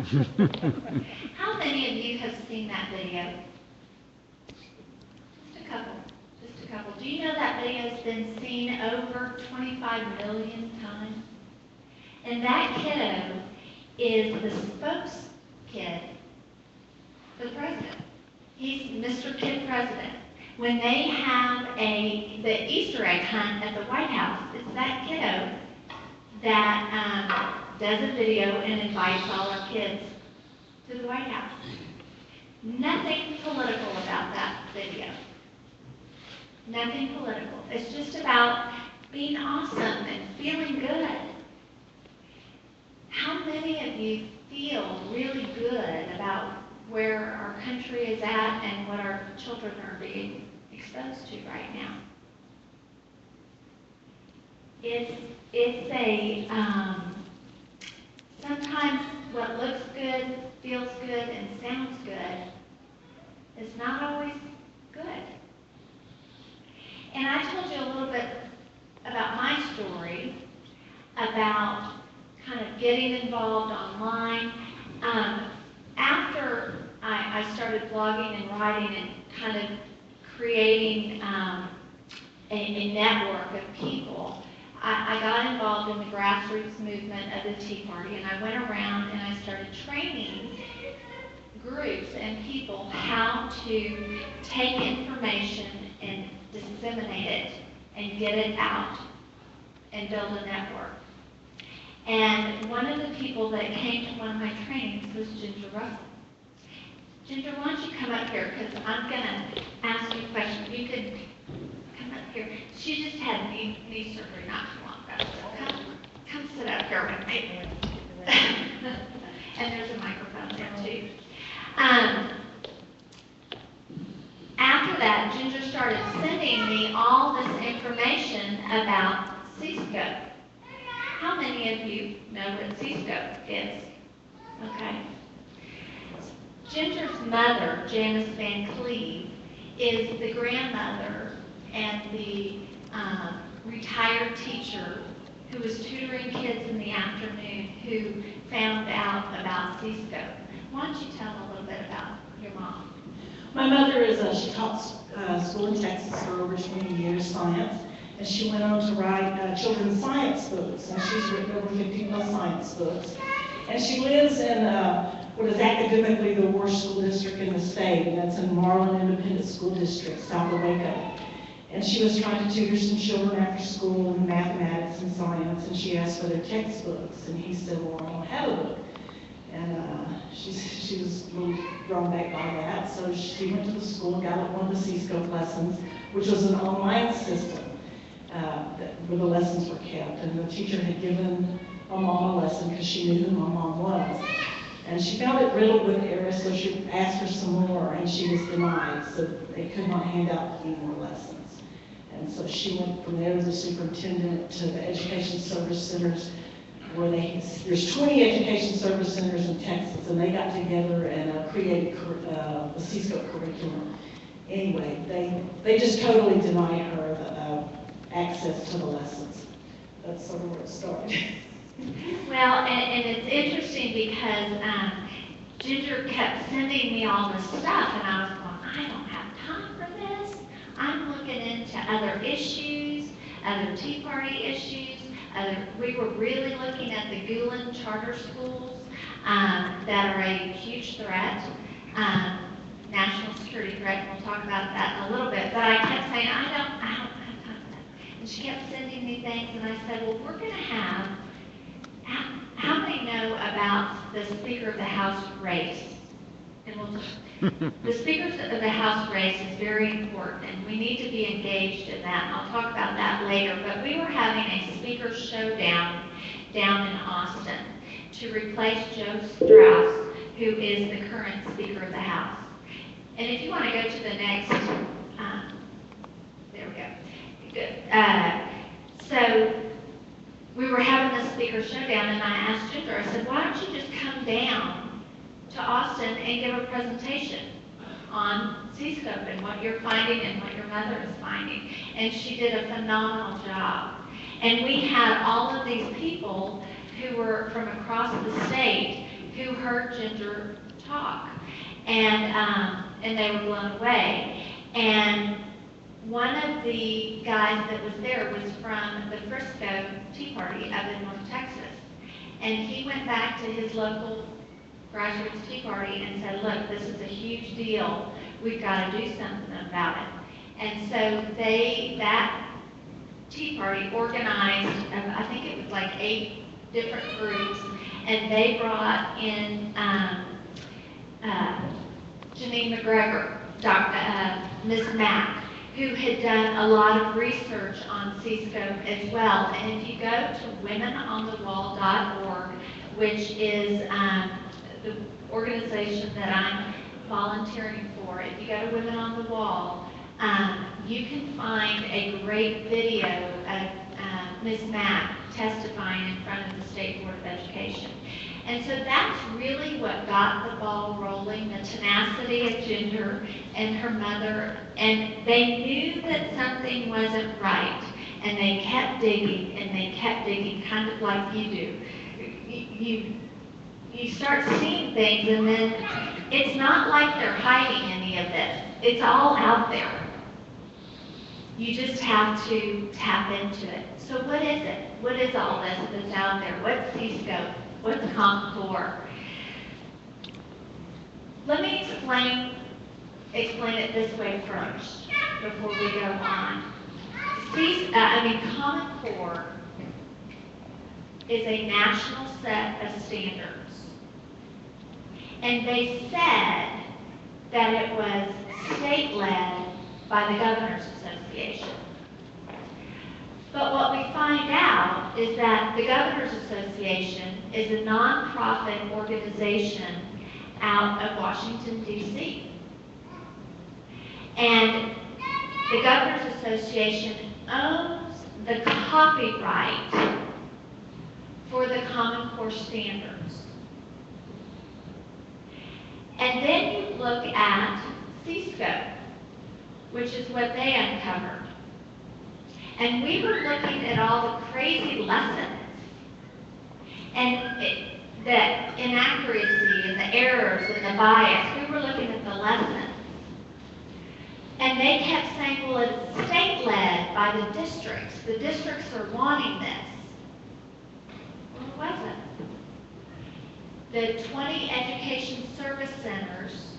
How many of you have seen that video? Just a couple. Just a couple. Do you know that video has been seen over 25 million times? And that kiddo is the spokes kid for the president. He's Mr. Kid President. When they have the Easter egg hunt at the White House, it's that kiddo that does a video and invites all our kids to the White House. Nothing political about that video. Nothing political. It's just about being awesome and feeling good. How many of you feel really good about where our country is at and what our children are being exposed to right now? It's a, sometimes what looks good, feels good, and sounds good is not always good. And I told you a little bit about my story, about kind of getting involved online. After I started blogging and writing and kind of creating a network of people, I got involved in the grassroots movement of the Tea Party, and I went around and I started training groups and people how to take information and disseminate it and get it out and build a network. And one of the people that came to one of my trainings was Ginger Russell. Ginger, why don't you come up here, because I'm going to ask you a question. You could come up here. She just had knee surgery not too long ago, so come sit up here with me. And there's a microphone there, too. After that, Ginger started sending me all this information about C-scope. How many of you know what C-scope is? Okay. Ginger's mother, Janice Van Cleve, is the grandmother and the retired teacher who was tutoring kids in the afternoon who found out about C-scope. Why don't you tell a little bit about your mom? My mother she taught school in Texas for over 20 years, science, and she went on to write children's science books, and she's written over 50 plus science books. And she lives in what is academically the worst school district in the state, and that's in Marlin Independent School District, south of Waco. And she was trying to tutor some children after school in mathematics and science, and she asked for their textbooks, and he said, well, I don't have a book. And she was a little drawn back by that, so she went to the school and got one of the C-scope lessons, which was an online system where the lessons were kept. And the teacher had given my mom a lesson because she knew who my mom was. And she found it riddled with errors, so she asked for some more, and she was denied, so they could not hand out any more lessons. And so she went from there as a superintendent to the education service centers, where there's 20 education service centers in Texas, and they got together and created a C-scope curriculum. Anyway, they just totally denied her the access to the lessons. That's sort of where it started. Well, and it's interesting because Ginger kept sending me all this stuff, and I was going, I don't have time for this. I'm looking into other issues, other Tea Party issues. We were really looking at the Gulen charter schools that are a huge threat, national security threat, and we'll talk about that in a little bit. But I kept saying, I don't have time for that. And she kept sending me things, and I said, well, we're going to have, how many know about the Speaker of the House race? And the Speaker of the House race is very important, and we need to be engaged in that, and I'll talk about that later. But we were having a speaker showdown down in Austin to replace Joe Strauss, who is the current Speaker of the House. And if you want to go to the next, there we go, good. So we were having the speaker showdown, and I asked Ginger, I said, why don't you just come down to Austin and give a presentation on C-scope and what you're finding and what your mother is finding. And she did a phenomenal job. And we had all of these people who were from across the state who heard Ginger talk, and they were blown away. And one of the guys that was there was from the Frisco Tea Party up in North Texas. And he went back to his local grassroots Tea Party and said, look, this is a huge deal. We've got to do something about it. And so that Tea Party organized, I think it was like 8 different groups, and they brought in Janine McGregor, Miss Mack, who had done a lot of research on C-scope as well. And if you go to womenonthewall.org, which is the organization that I'm volunteering for, if you go to Women on the Wall, you can find a great video of Ms. Mack testifying in front of the State Board of Education. And so that's really what got the ball rolling, the tenacity of Ginger and her mother. And they knew that something wasn't right. And they kept digging, and they kept digging, kind of like you do. You start seeing things, and then it's not like they're hiding any of this. It's all out there. You just have to tap into it. So what is it? What is all this that's out there? What's C-scope? What's Common Core? Let me explain it this way first before we go on. Common Core is a national set of standards. And they said that it was state-led by the Governors Association. But what we find out is that the Governors Association is a nonprofit organization out of Washington, D.C. And the Governors Association owns the copyright for the Common Core standards. And then you look at C-scope, which is what they uncovered. And we were looking at all the crazy lessons and the inaccuracy and the errors and the bias. We were looking at the lessons. And they kept saying, well, it's state-led by the districts. The districts are wanting this. Well, it wasn't. The 20 education service centers,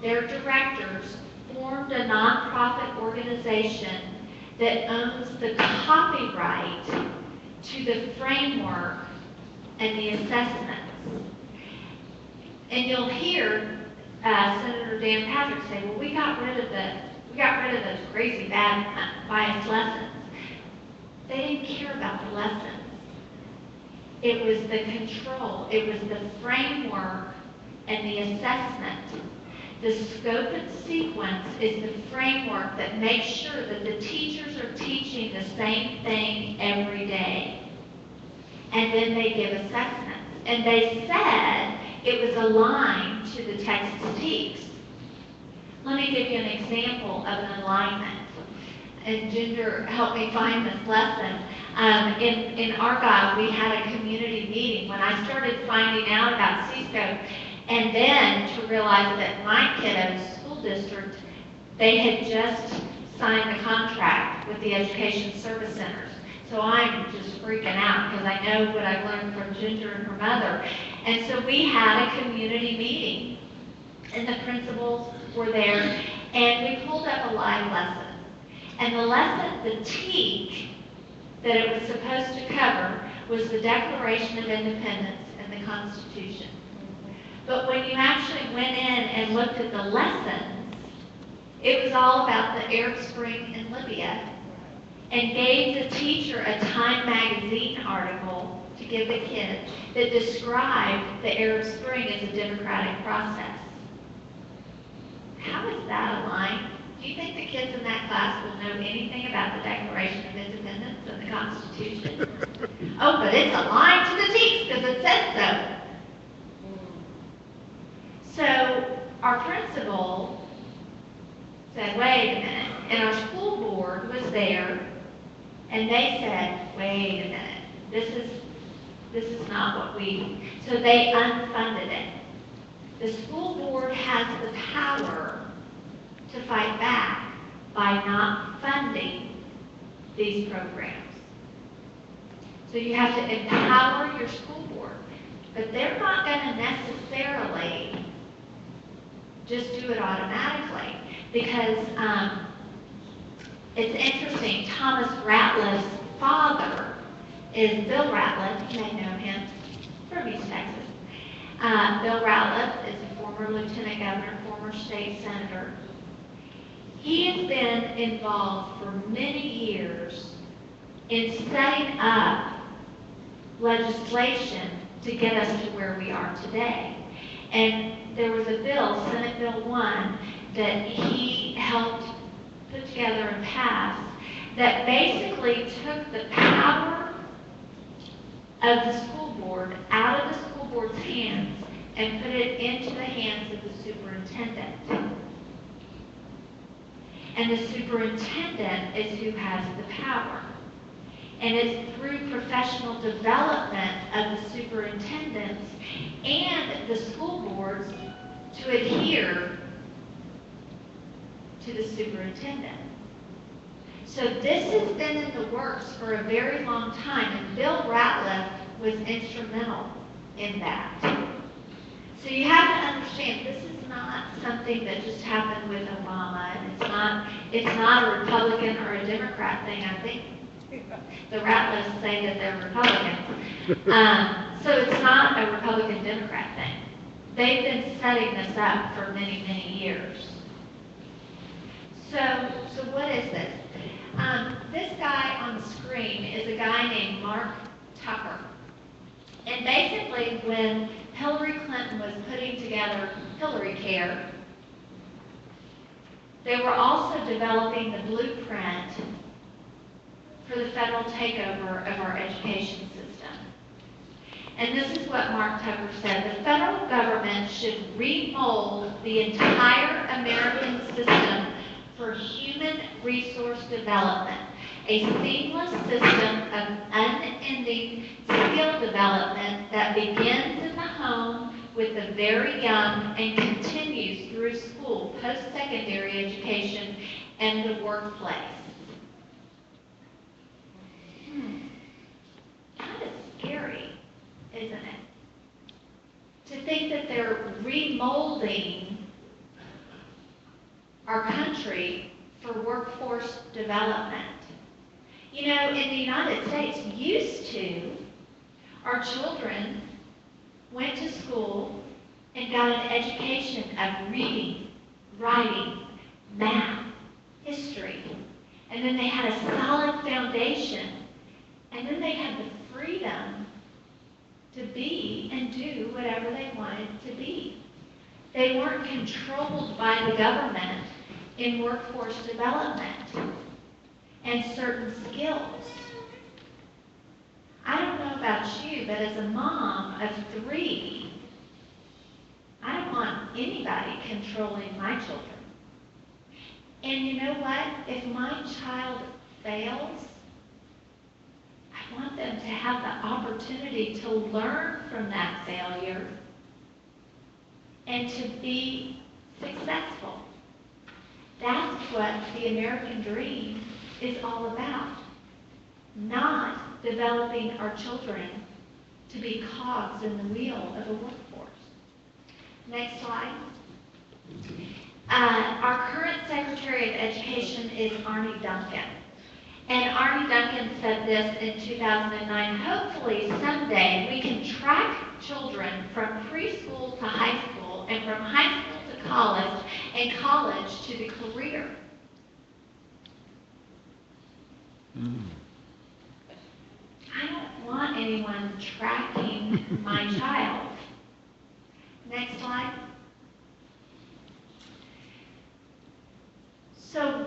their directors formed a nonprofit organization that owns the copyright to the framework and the assessments. And you'll hear Senator Dan Patrick say, well, we got rid of those crazy bad biased lessons. They didn't care about the lessons. It was the control, it was the framework and the assessment. The scope and sequence is the framework that makes sure that the teachers are teaching the same thing every day. And then they give assessments. And they said it was aligned to the Texas TEKS. Let me give you an example of an alignment. And Ginger helped me find this lesson. In Argyle, we had a community meeting. When I started finding out about C-scope, and then to realize that my kiddo's school district, they had just signed the contract with the education service centers. So I'm just freaking out because I know what I've learned from Ginger and her mother. And so we had a community meeting, and the principals were there, and we pulled up a live lesson. And the lesson, the TEK, that it was supposed to cover was the Declaration of Independence and the Constitution. But when you actually went in and looked at the lessons, it was all about the Arab Spring in Libya, and gave the teacher a Time magazine article to give the kid that described the Arab Spring as a democratic process. How is that aligned? Do you think the kids in that class will know anything about the Declaration of Independence and the Constitution? Oh, but it's aligned to the TEKS because it says so. So our principal said, wait a minute, and our school board was there, and they said, wait a minute, This is not what so they unfunded it. The school board has the power to fight back by not funding these programs. So you have to empower your school board, but they're not going to necessarily just do it automatically, because it's interesting. Thomas Ratliff's father is Bill Ratliff. You may know him from East Texas. Bill Ratliff is a former lieutenant governor, former state senator. He has been involved for many years in setting up legislation to get us to where we are today. And there was a bill, Senate Bill 1, that he helped put together and pass that basically took the power of the school board out of the school board's hands and put it into the hands of the superintendent. And the superintendent is who has the power. And it's through professional development of the superintendents and the school boards to adhere to the superintendent. So this has been in the works for a very long time, and Bill Ratliff was instrumental in that. So you have to understand, this is not something that just happened with Obama, and it's not a Republican or a Democrat thing. I think the Ratliffs say that they're Republicans. So it's not a Republican-Democrat thing. They've been setting this up for many, many years. So what is this? This guy on the screen is a guy named Mark Tucker. And basically, when Hillary Clinton was putting together Hillary Care, they were also developing the blueprint for the federal takeover of our education system. And this is what Mark Tucker said: the federal government should remold the entire American system for human resource development, a seamless system of unending skill development that begins in the home with the very young and continues through school, post-secondary education, and the workplace. Kind of scary, isn't it? To think that they're remolding our country for workforce development. You know, in the United States, used to, our children went to school and got an education of reading, writing, math, history, and then they had a solid foundation, and then they had the freedom to be and do whatever they wanted to be. They weren't controlled by the government in workforce development and certain skills. I don't know about you, but as a mom of 3, I don't want anybody controlling my children. And you know what? If my child fails, I want them to have the opportunity to learn from that failure and to be successful. That's what the American dream is all about. Not developing our children to be cogs in the wheel of a workforce. Next slide. Our current Secretary of Education is Arne Duncan. And Arne Duncan said this in 2009, hopefully someday we can track children from preschool to high school and from high school to college and college to the career. I don't want anyone tracking my child. Next slide. So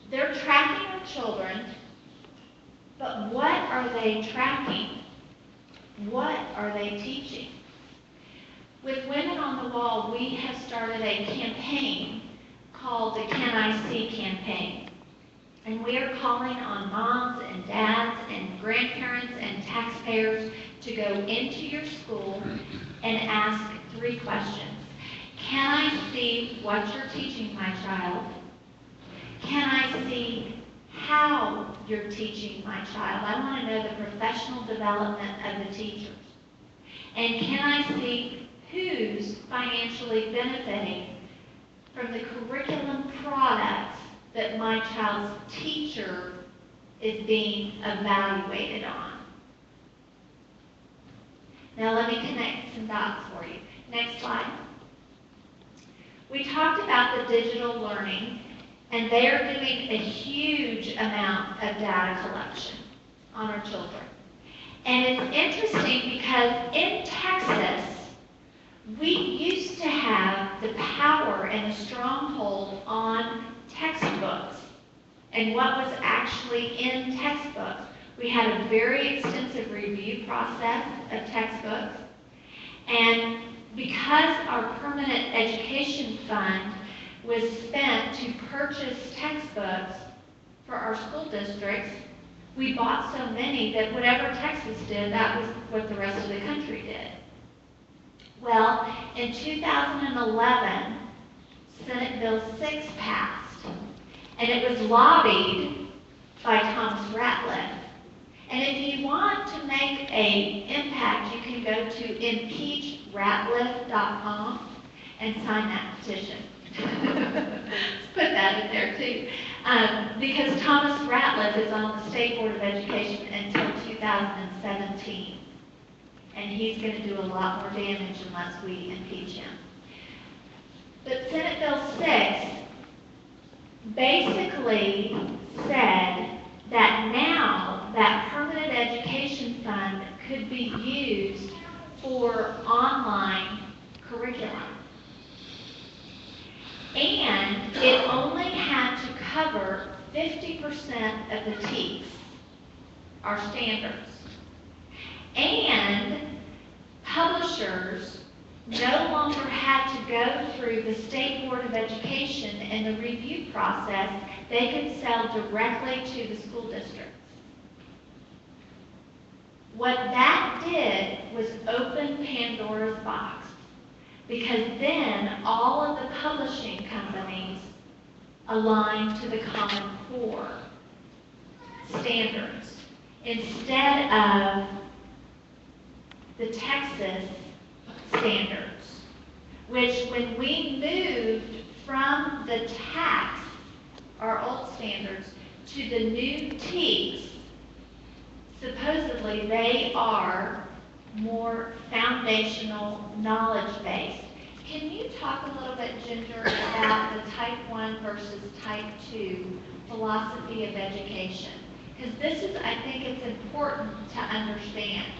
they're tracking our children, but what are they tracking? What are they teaching? With Women on the Wall, we have started a campaign called the Can I See campaign. And we are calling on moms and dads and grandparents and taxpayers to go into your school and ask 3 questions. Can I see what you're teaching my child? Can I see how you're teaching my child? I want to know the professional development of the teachers. And can I see who's financially benefiting from the curriculum products that my child's teacher is being evaluated on? Now let me connect some dots for you. Next slide. We talked about the digital learning, and they are doing a huge amount of data collection on our children. And it's interesting because in Texas, we used to have the power and the stronghold on textbooks and what was actually in textbooks. We had a very extensive review process of textbooks, and because our permanent education fund was spent to purchase textbooks for our school districts, we bought so many that whatever Texas did, that was what the rest of the country did. Well, in 2011, Senate Bill 6 passed, and it was lobbied by Thomas Ratliff. And if you want to make an impact, you can go to impeachratliff.com and sign that petition. Let's put that in there too. Because Thomas Ratliff is on the State Board of Education until 2017. And he's going to do a lot more damage unless we impeach him. But Senate Bill 6 basically said that now that permanent education fund could be used for online curriculum. And it only had to cover 50% of the TEKS, our standards. And publishers no longer had to go through the State Board of Education and the review process. They could sell directly to the school districts. What that did was open Pandora's box, because then all of the publishing companies aligned to the Common Core standards instead of the Texas standards, which when we moved from the tax, our old standards, to the new TEKS, supposedly they are more foundational, knowledge-based. Can you talk a little bit, Ginger, about the type 1 versus type 2 philosophy of education? Because this is, I think it's important to understand.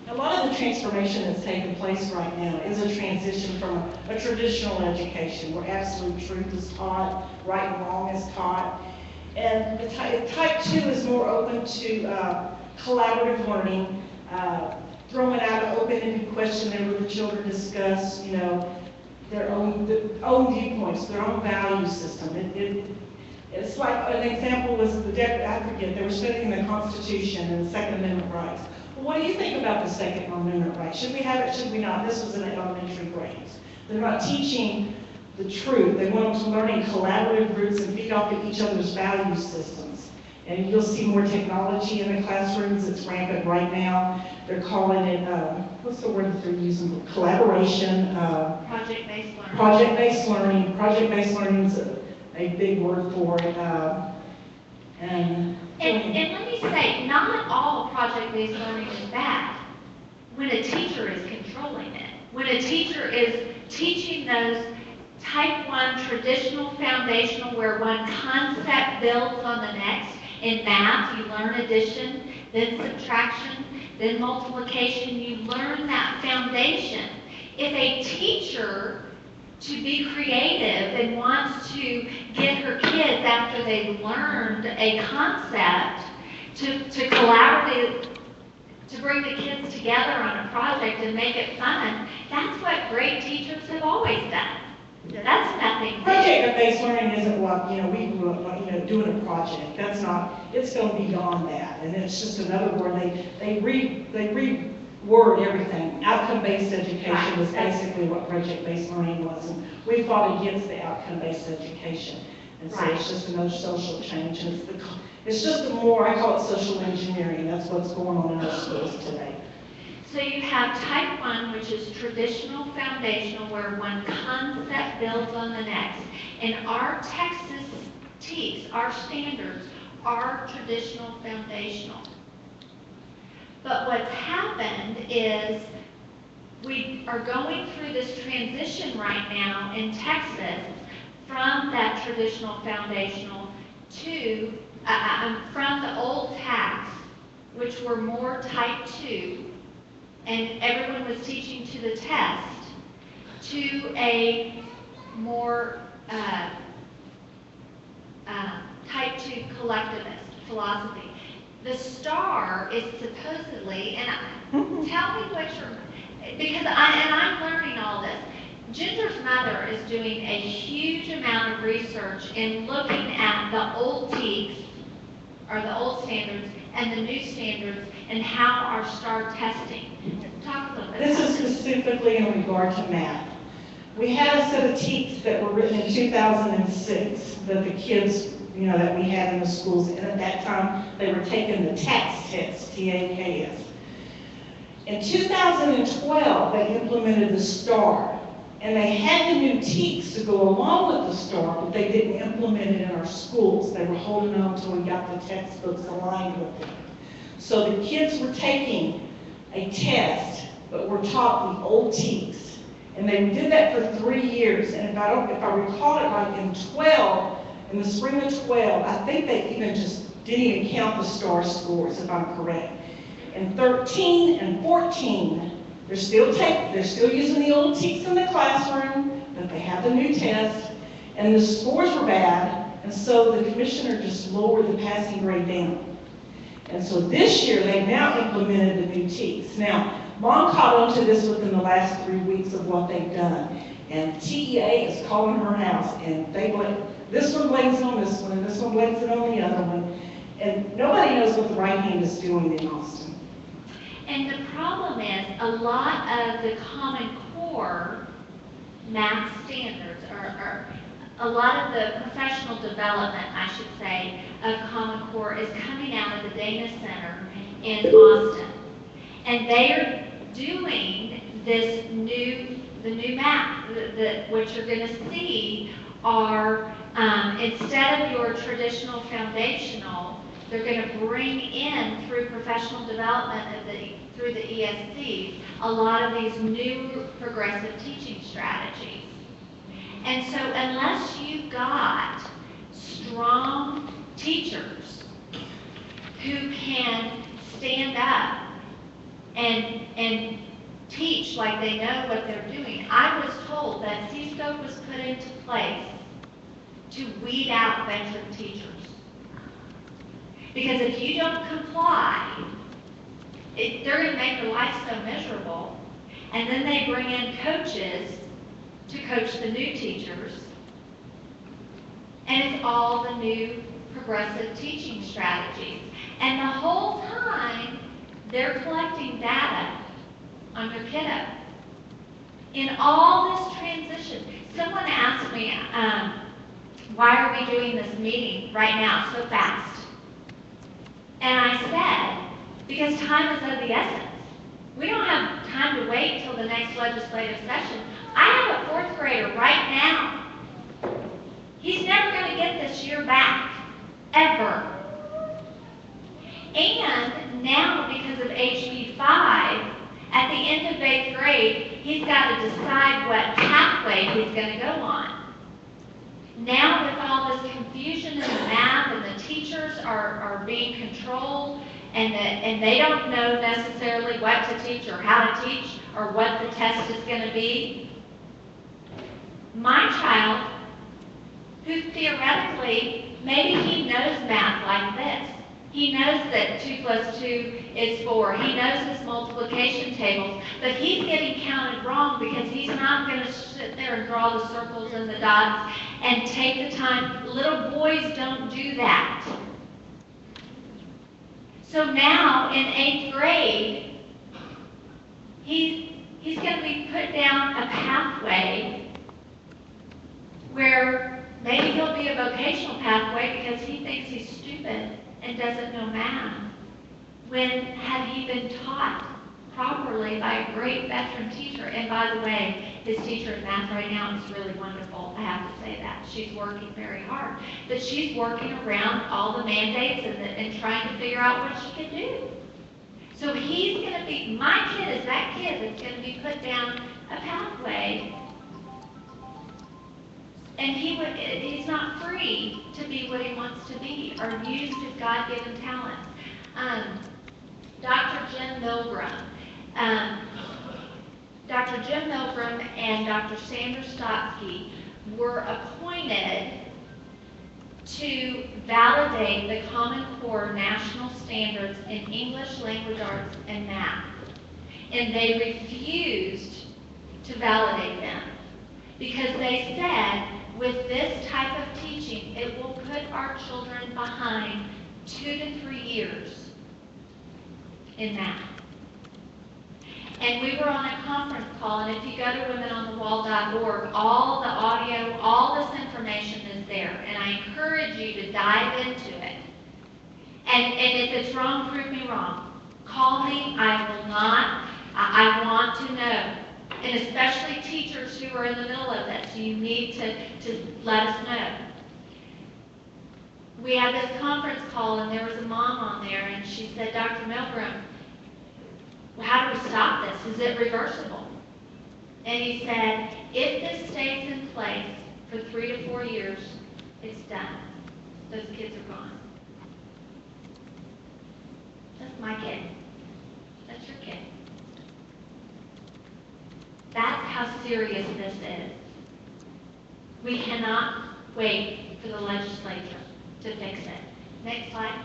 A lot of the transformation that's taking place right now is a transition from a traditional education where absolute truth is taught, right and wrong is taught. And the type 2 is more open to collaborative learning, throwing out an open-ended question there where the children discuss, their own viewpoints, their own value system. It's like an example was they were studying the Constitution and the Second Amendment rights. Well, what do you think about the Second Amendment rights? Should we have it? Should we not? This was in elementary grades. They're not teaching the truth. They want them to learn in collaborative groups and feed off of each other's value systems. And you'll see more technology in the classrooms. It's rampant right now. They're calling it, what's the word that they're using? Collaboration. Project-based learning. Project-based learning. Project-based learning is a big word for it. And let me say, not all project-based learning is bad when a teacher is controlling it. When a teacher is teaching those type 1 traditional foundational where one concept builds on the next. In math, you learn addition, then subtraction, then multiplication. You learn that foundation. If a teacher, to be creative and wants to get her kids, after they've learned a concept, to collaborate, to bring the kids together on a project and make it fun, that's what great teachers have always done. So that's nothing new. Project-based learning isn't what, we grew up, doing a project. That's not, it's going beyond that. And it's just another word. They word everything. Outcome-based education was basically what project-based learning was, and we fought against the outcome-based education. And so it's just another social change, and it's just a more, I call it social engineering. That's what's going on in our schools today. So you have type 1, which is traditional foundational, where one concept builds on the next. And our Texas TEKS, our standards, are traditional foundational. But what's happened is we are going through this transition right now in Texas from that traditional foundational to, from the old TAKS, which were more type 2, and everyone was teaching to the test, to a more type 2 collectivist philosophy. The STAR is supposedly, and tell me what because I'm learning all this. Ginger's mother is doing a huge amount of research in looking at the old TEKS, or the old standards, and the new standards, and how our STAR testing. Talk a little bit. This is specifically in regard to math. We had a set of TEKS that were written in 2006 that the kids, that we had in the schools, and at that time they were taking the TAKS test, T-A-K-S. In 2012, they implemented the STAR, and they had the new TEKS to go along with the STAR, but they didn't implement it in our schools. They were holding on until we got the textbooks aligned with it. So the kids were taking a test, but were taught the old TEKS. And they did that for 3 years. And if I recall it right, in the spring of 12, I think they even just didn't even count the STAR scores, if I'm correct. In 13 and 14, they're still using the old TEKS in the classroom, but they have the new test, and the scores were bad, and so the commissioner just lowered the passing grade down. And so this year, they've now implemented the new TEKS. Now, Mom caught on to this within the last 3 weeks of what they've done, and TEA is calling her house, and this one blames it on this one, and this one blames it on the other one, and nobody knows what the right hand is doing in Austin. And the problem is, a lot of the Common Core math standards, or a lot of the professional development, I should say, of Common Core is coming out of the Dana Center in Austin. And they are doing this the new math, what you're going to see are, instead of your traditional foundational, they're going to bring in, through professional development through the ISD, a lot of these new progressive teaching strategies. And so unless you've got strong teachers who can stand up and teach like they know what they're doing. I was told that C-scope was put into place to weed out veteran teachers. Because if you don't comply, they're going to make your life so miserable. And then they bring in coaches to coach the new teachers. And it's all the new progressive teaching strategies. And the whole time, they're collecting data on your kiddo. In all this transition, someone asked me, why are we doing this meeting right now so fast? And I said, because time is of the essence. We don't have time to wait till the next legislative session. I have a 4th grader right now. He's never going to get this year back, ever. And now, because of HB 5, at the end of 8th grade, he's got to decide what pathway he's going to go on. Now, with all this confusion in the math, and the teachers are being controlled, and they don't know necessarily what to teach or how to teach or what the test is going to be. My child, who theoretically, maybe he knows math like this. He knows that 2 + 2 is 4. He knows his multiplication tables, but he's getting counted wrong because he's not going to sit there and draw the circles and the dots and take the time. Little boys don't do that. So now in 8th grade, He's going to be put down a pathway where maybe he'll be a vocational pathway because he thinks he's stupid and doesn't know math. When had he been taught properly by a great veteran teacher? And by the way, his teacher in math right now is really wonderful. I have to say that. She's working very hard. But she's working around all the mandates and trying to figure out what she can do. So he's going to be, my kid is that kid that's going to be put down a pathway. And he's not free to be what he wants to be or use his God-given talents. Dr. Jim Milgram and Dr. Sandra Stotsky were appointed to validate the Common Core national standards in English, language arts, and math. And they refused to validate them because they said, with this type of teaching, it will put our children behind 2 to 3 years in math. And we were on a conference call, and if you go to womenonthewall.org, all the audio, all this information is there. And I encourage you to dive into it. And if it's wrong, prove me wrong. Call me, I will not. I want to know. And especially teachers who are in the middle of this, you need to let us know. We had this conference call, and there was a mom on there, and she said, Dr. Milgram, how do we stop this? Is it reversible? And he said, if this stays in place for 3 to 4 years, it's done. Those kids are gone. That's my kid. That's your kid. That's how serious this is. We cannot wait for the legislature to fix it. Next slide.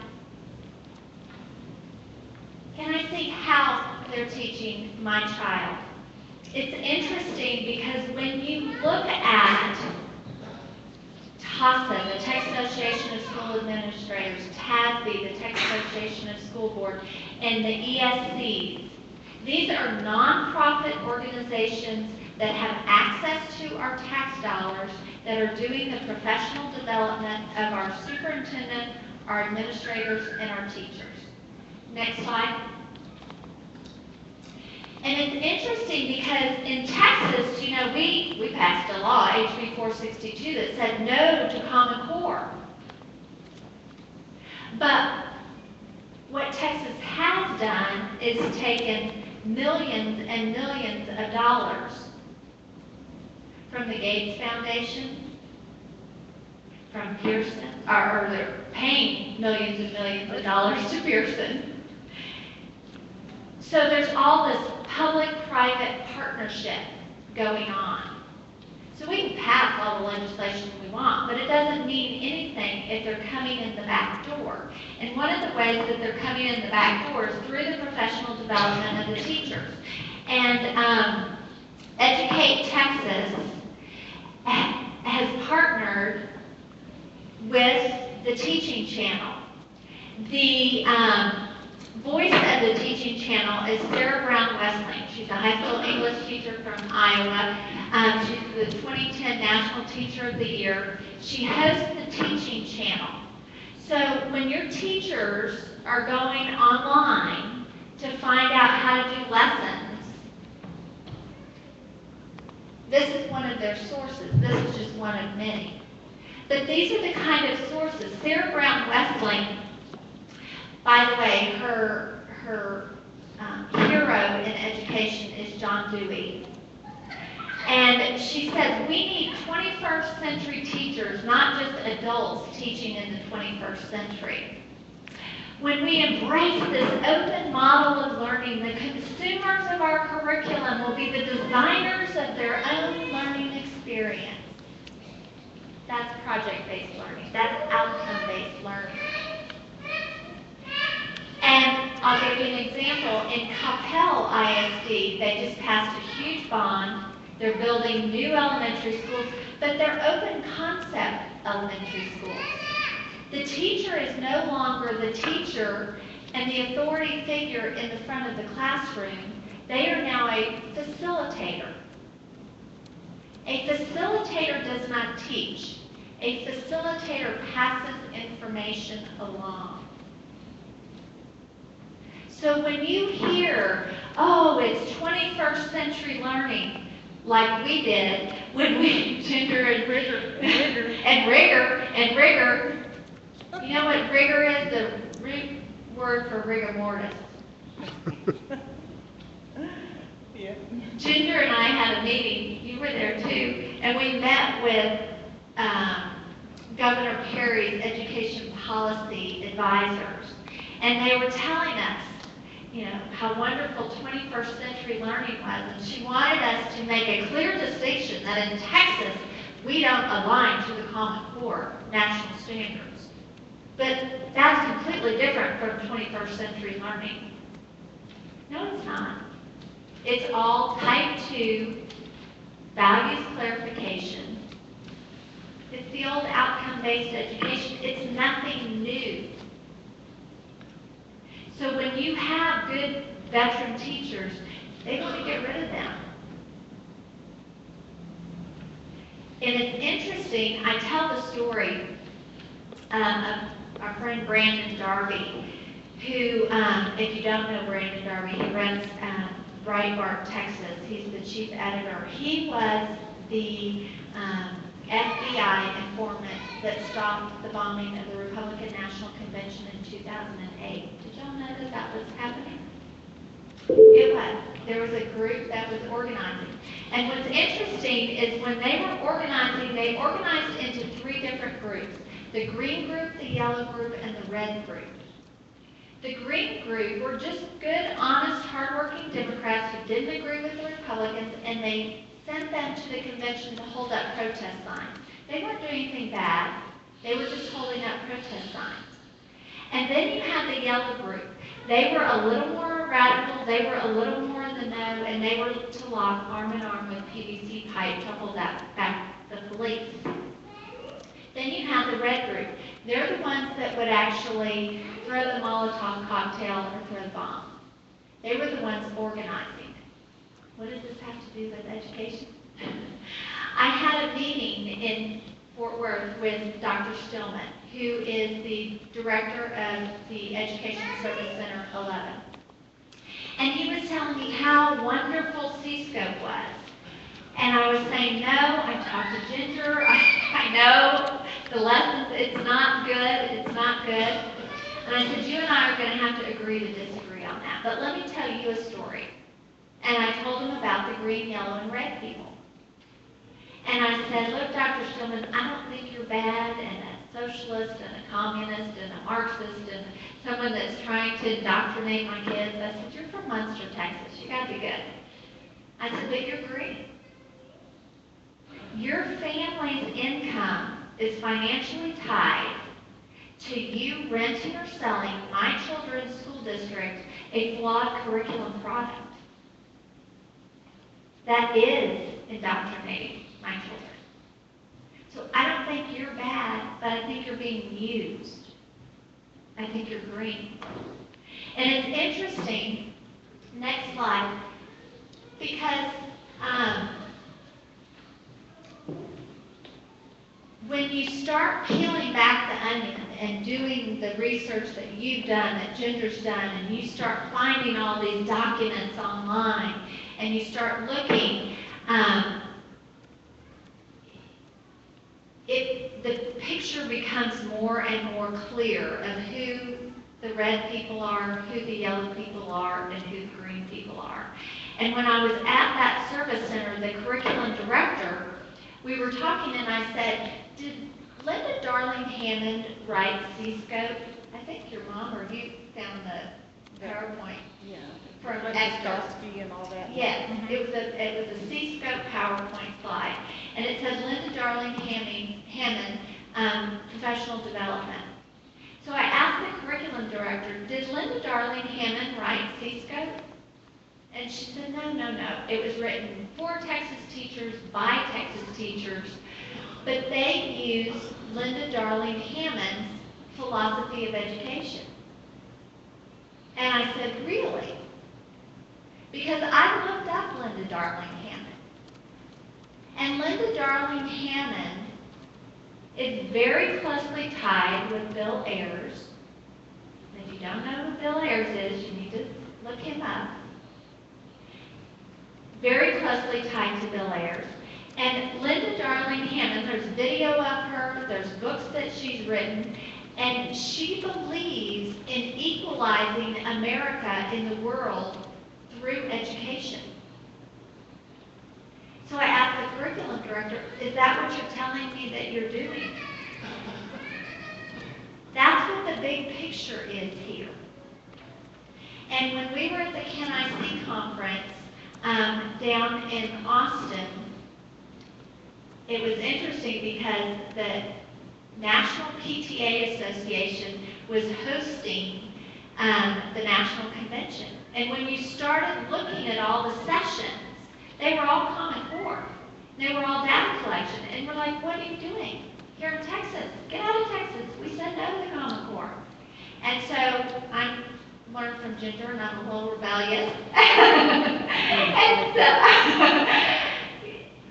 Can I see how they're teaching my child? It's interesting because when you look at TASA, the Texas Association of School Administrators, TASB, the Texas Association of School Board, and the ESCs, these are nonprofit organizations that have access to our tax dollars that are doing the professional development of our superintendent, our administrators, and our teachers. Next slide. And it's interesting because in Texas, you know, we passed a law, HB 462, that said no to Common Core. But what Texas has done is taken millions and millions of dollars from the Gates Foundation, from Pearson, or they're paying millions and millions of dollars to Pearson. So there's all this public-private partnership going on. So we can pass all the legislation we want, but it doesn't mean anything if they're coming in the back door. And one of the ways that they're coming in the back door is through the professional development of the teachers. And Educate Texas has partnered with the Teaching Channel. The voice of the Teaching Channel is Sarah Brown Westling. She's a high school English teacher from Iowa. She's the 2010 National Teacher of the Year. She hosts the Teaching Channel. So when your teachers are going online to find out how to do lessons, this is one of their sources. This is just one of many. But these are the kind of sources. Sarah Brown Westling, by the way, her hero in education is John Dewey. And she says we need 21st century teachers, not just adults teaching in the 21st century. When we embrace this open model of learning, the consumers of our curriculum will be the designers of their own learning experience. That's project-based learning. That's outcome-based learning. And I'll give you an example. In Capel ISD, they just passed a huge bond. They're building new elementary schools, but they're open concept elementary schools. The teacher is no longer the teacher and the authority figure in the front of the classroom. They are now a facilitator. A facilitator does not teach. A facilitator passes information along. So when you hear, oh, it's 21st century learning, like we did when we gender and rigor and rigor, you know what rigor is? The root word for rigor mortis. Yeah. Ginger and I had a meeting, you were there too, and we met with Governor Perry's education policy advisors, and they were telling us, you know, how wonderful 21st century learning was, and she wanted us to make a clear distinction that in Texas, we don't align to the Common Core national standards. But that's completely different from 21st century learning. No, it's not. It's all type 2 values clarification. It's the old outcome-based education. It's nothing new. So when you have good veteran teachers, they want to get rid of them. And it's interesting, I tell the story of our friend Brandon Darby, who, if you don't know Brandon Darby, he runs Breitbart, Texas. He's the chief editor. He was the FBI informant that stopped the bombing of the Republican National Convention in 2008. Did y'all know that that was happening? It was. There was a group that was organizing. And what's interesting is when they were organizing, they organized into 3 different groups. The green group, the yellow group, and the red group. The green group were just good, honest, hardworking Democrats who didn't agree with the Republicans, and they sent them to the convention to hold up protest signs. They weren't doing anything bad. They were just holding up protest signs. And then you had the yellow group. They were a little more radical. They were a little more in the know, and they were to lock arm in arm with PVC pipe to hold back the police. Then you have the red group. They're the ones that would actually throw the Molotov cocktail or throw the bomb. They were the ones organizing. What does this have to do with education? I had a meeting in Fort Worth with Dr. Stillman, who is the director of the Education Service Center 11. And he was telling me how wonderful C-Scope was. And I was saying, no, I talked to Ginger, I know the lessons, it's not good. And I said, you and I are going to have to agree to disagree on that. But let me tell you a story. And I told him about the green, yellow, and red people. And I said, look, Dr. Stillman, I don't think you're bad, and a socialist, and a communist, and a Marxist, and someone that's trying to indoctrinate my kids. I said, you're from Munster, Texas. You got to be good. I said, but you're green. Your family's income is financially tied to you renting or selling my children's school district a flawed curriculum product. That is indoctrinating my children. So I don't think you're bad, but I think you're being used. I think you're green. And it's interesting, next slide, because when you start peeling back the onion and doing the research that you've done, that Ginger's done, and you start finding all these documents online, and you start looking, the picture becomes more and more clear of who the red people are, who the yellow people are, and who the green people are. And when I was at that service center, the curriculum director, we were talking, and I said, did Linda Darling Hammond write C-Scope? I think your mom or you found the PowerPoint. Yeah. From Ekstowski and all that. Yes, it was a C-Scope PowerPoint slide, and it said Linda Darling Hammond, professional development. So I asked the curriculum director, did Linda Darling Hammond write C-Scope? And she said, no. It was written for Texas teachers, by Texas teachers, but they use Linda Darling Hammond's philosophy of education. And I said, really? because I looked up Linda Darling Hammond. And Linda Darling Hammond is very closely tied with Bill Ayers. If you don't know who Bill Ayers is, you need to look him up. Very closely tied to Bill Ayers. And Linda Darling Hammond, there's video of her, there's books that she's written, and she believes in equalizing America in the world through education. So I asked the curriculum director, is that what you're telling me that you're doing? That's what the big picture is here. And when we were at the Can I See conference down in Austin, it was interesting because the National PTA Association was hosting the National Convention. And when you started looking at all the sessions, they were all Common Core. They were all data collection. And we're like, what are you doing here in Texas? Get out of Texas. We said no to the Common Core. And so I learned from Ginger, and I'm a little rebellious. And so,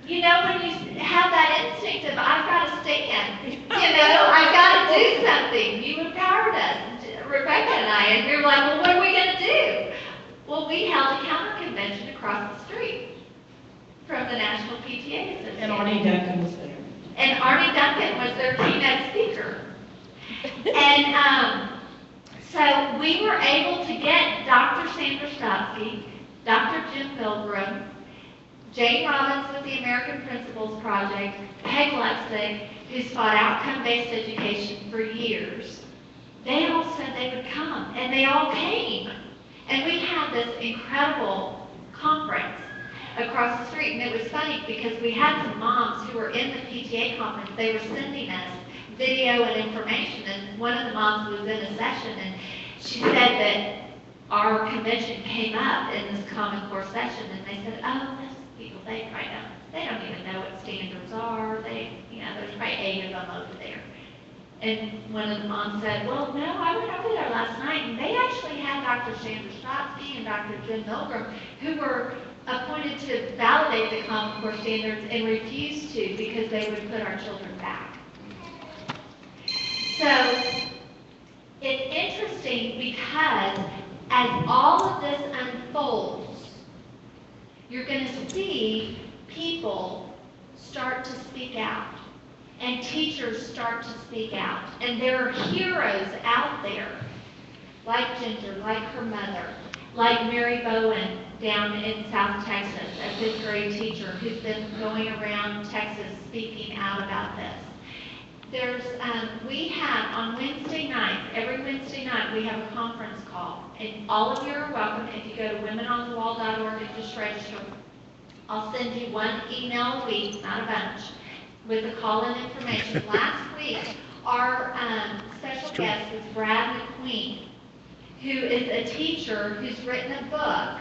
you know, when you have that instinct of, I've got to stand, you know, I've got to do something. You empowered us, Rebecca and I, and we were like, well, what are we going to do? Well, we held a counter convention across the street from the National PTA Association. And Arnie Duncan was there. And Arnie Duncan was their keynote speaker. And so we were able to get Dr. Sandra Stotsky, Dr. Jim Milgram, Jane Robbins with the American Principles Project, Peg Lepsick, who's fought outcome-based education for years. They all said they would come, and they all came. And we had this incredible conference across the street, and it was funny because we had some moms who were in the PTA conference. They were sending us video and information, and one of the moms was in a session, and she said that our convention came up in this Common Core session, and they said, oh, those people, they don't even know what standards are. There's probably 8 of them over there. And one of the moms said, well, no, I went over there last night, and they actually had Dr. Sandra Stotsky and Dr. Jim Milgram, who were appointed to validate the Common Core standards and refused to because they would put our children back. So it's interesting because as all of this unfolds, you're going to see people start to speak out. And teachers start to speak out. And there are heroes out there, like Ginger, like her mother, like Mary Bowen down in South Texas, a 5th grade teacher who's been going around Texas speaking out about this. We have on Wednesday nights, every Wednesday night, we have a conference call. And all of you are welcome if you go to womenonthewall.org and just register. I'll send you one email a week, not a bunch, with the call-in information. Last week, our special guest was Brad McQueen, who is a teacher who's written a book.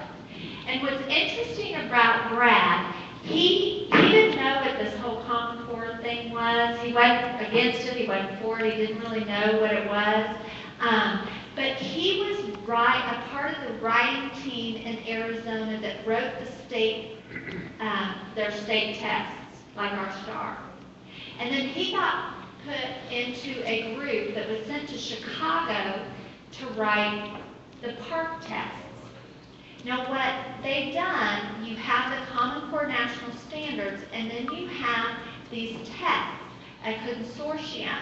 And what's interesting about Brad, he didn't know what this whole Common Core thing was. He wasn't against it, he wasn't for it, he didn't really know what it was. But he was a part of the writing team in Arizona that wrote their state tests, like our STAR. And then he got put into a group that was sent to Chicago to write the PARCC tests. Now what they've done, you have the Common Core National Standards, and then you have these tests, a consortium.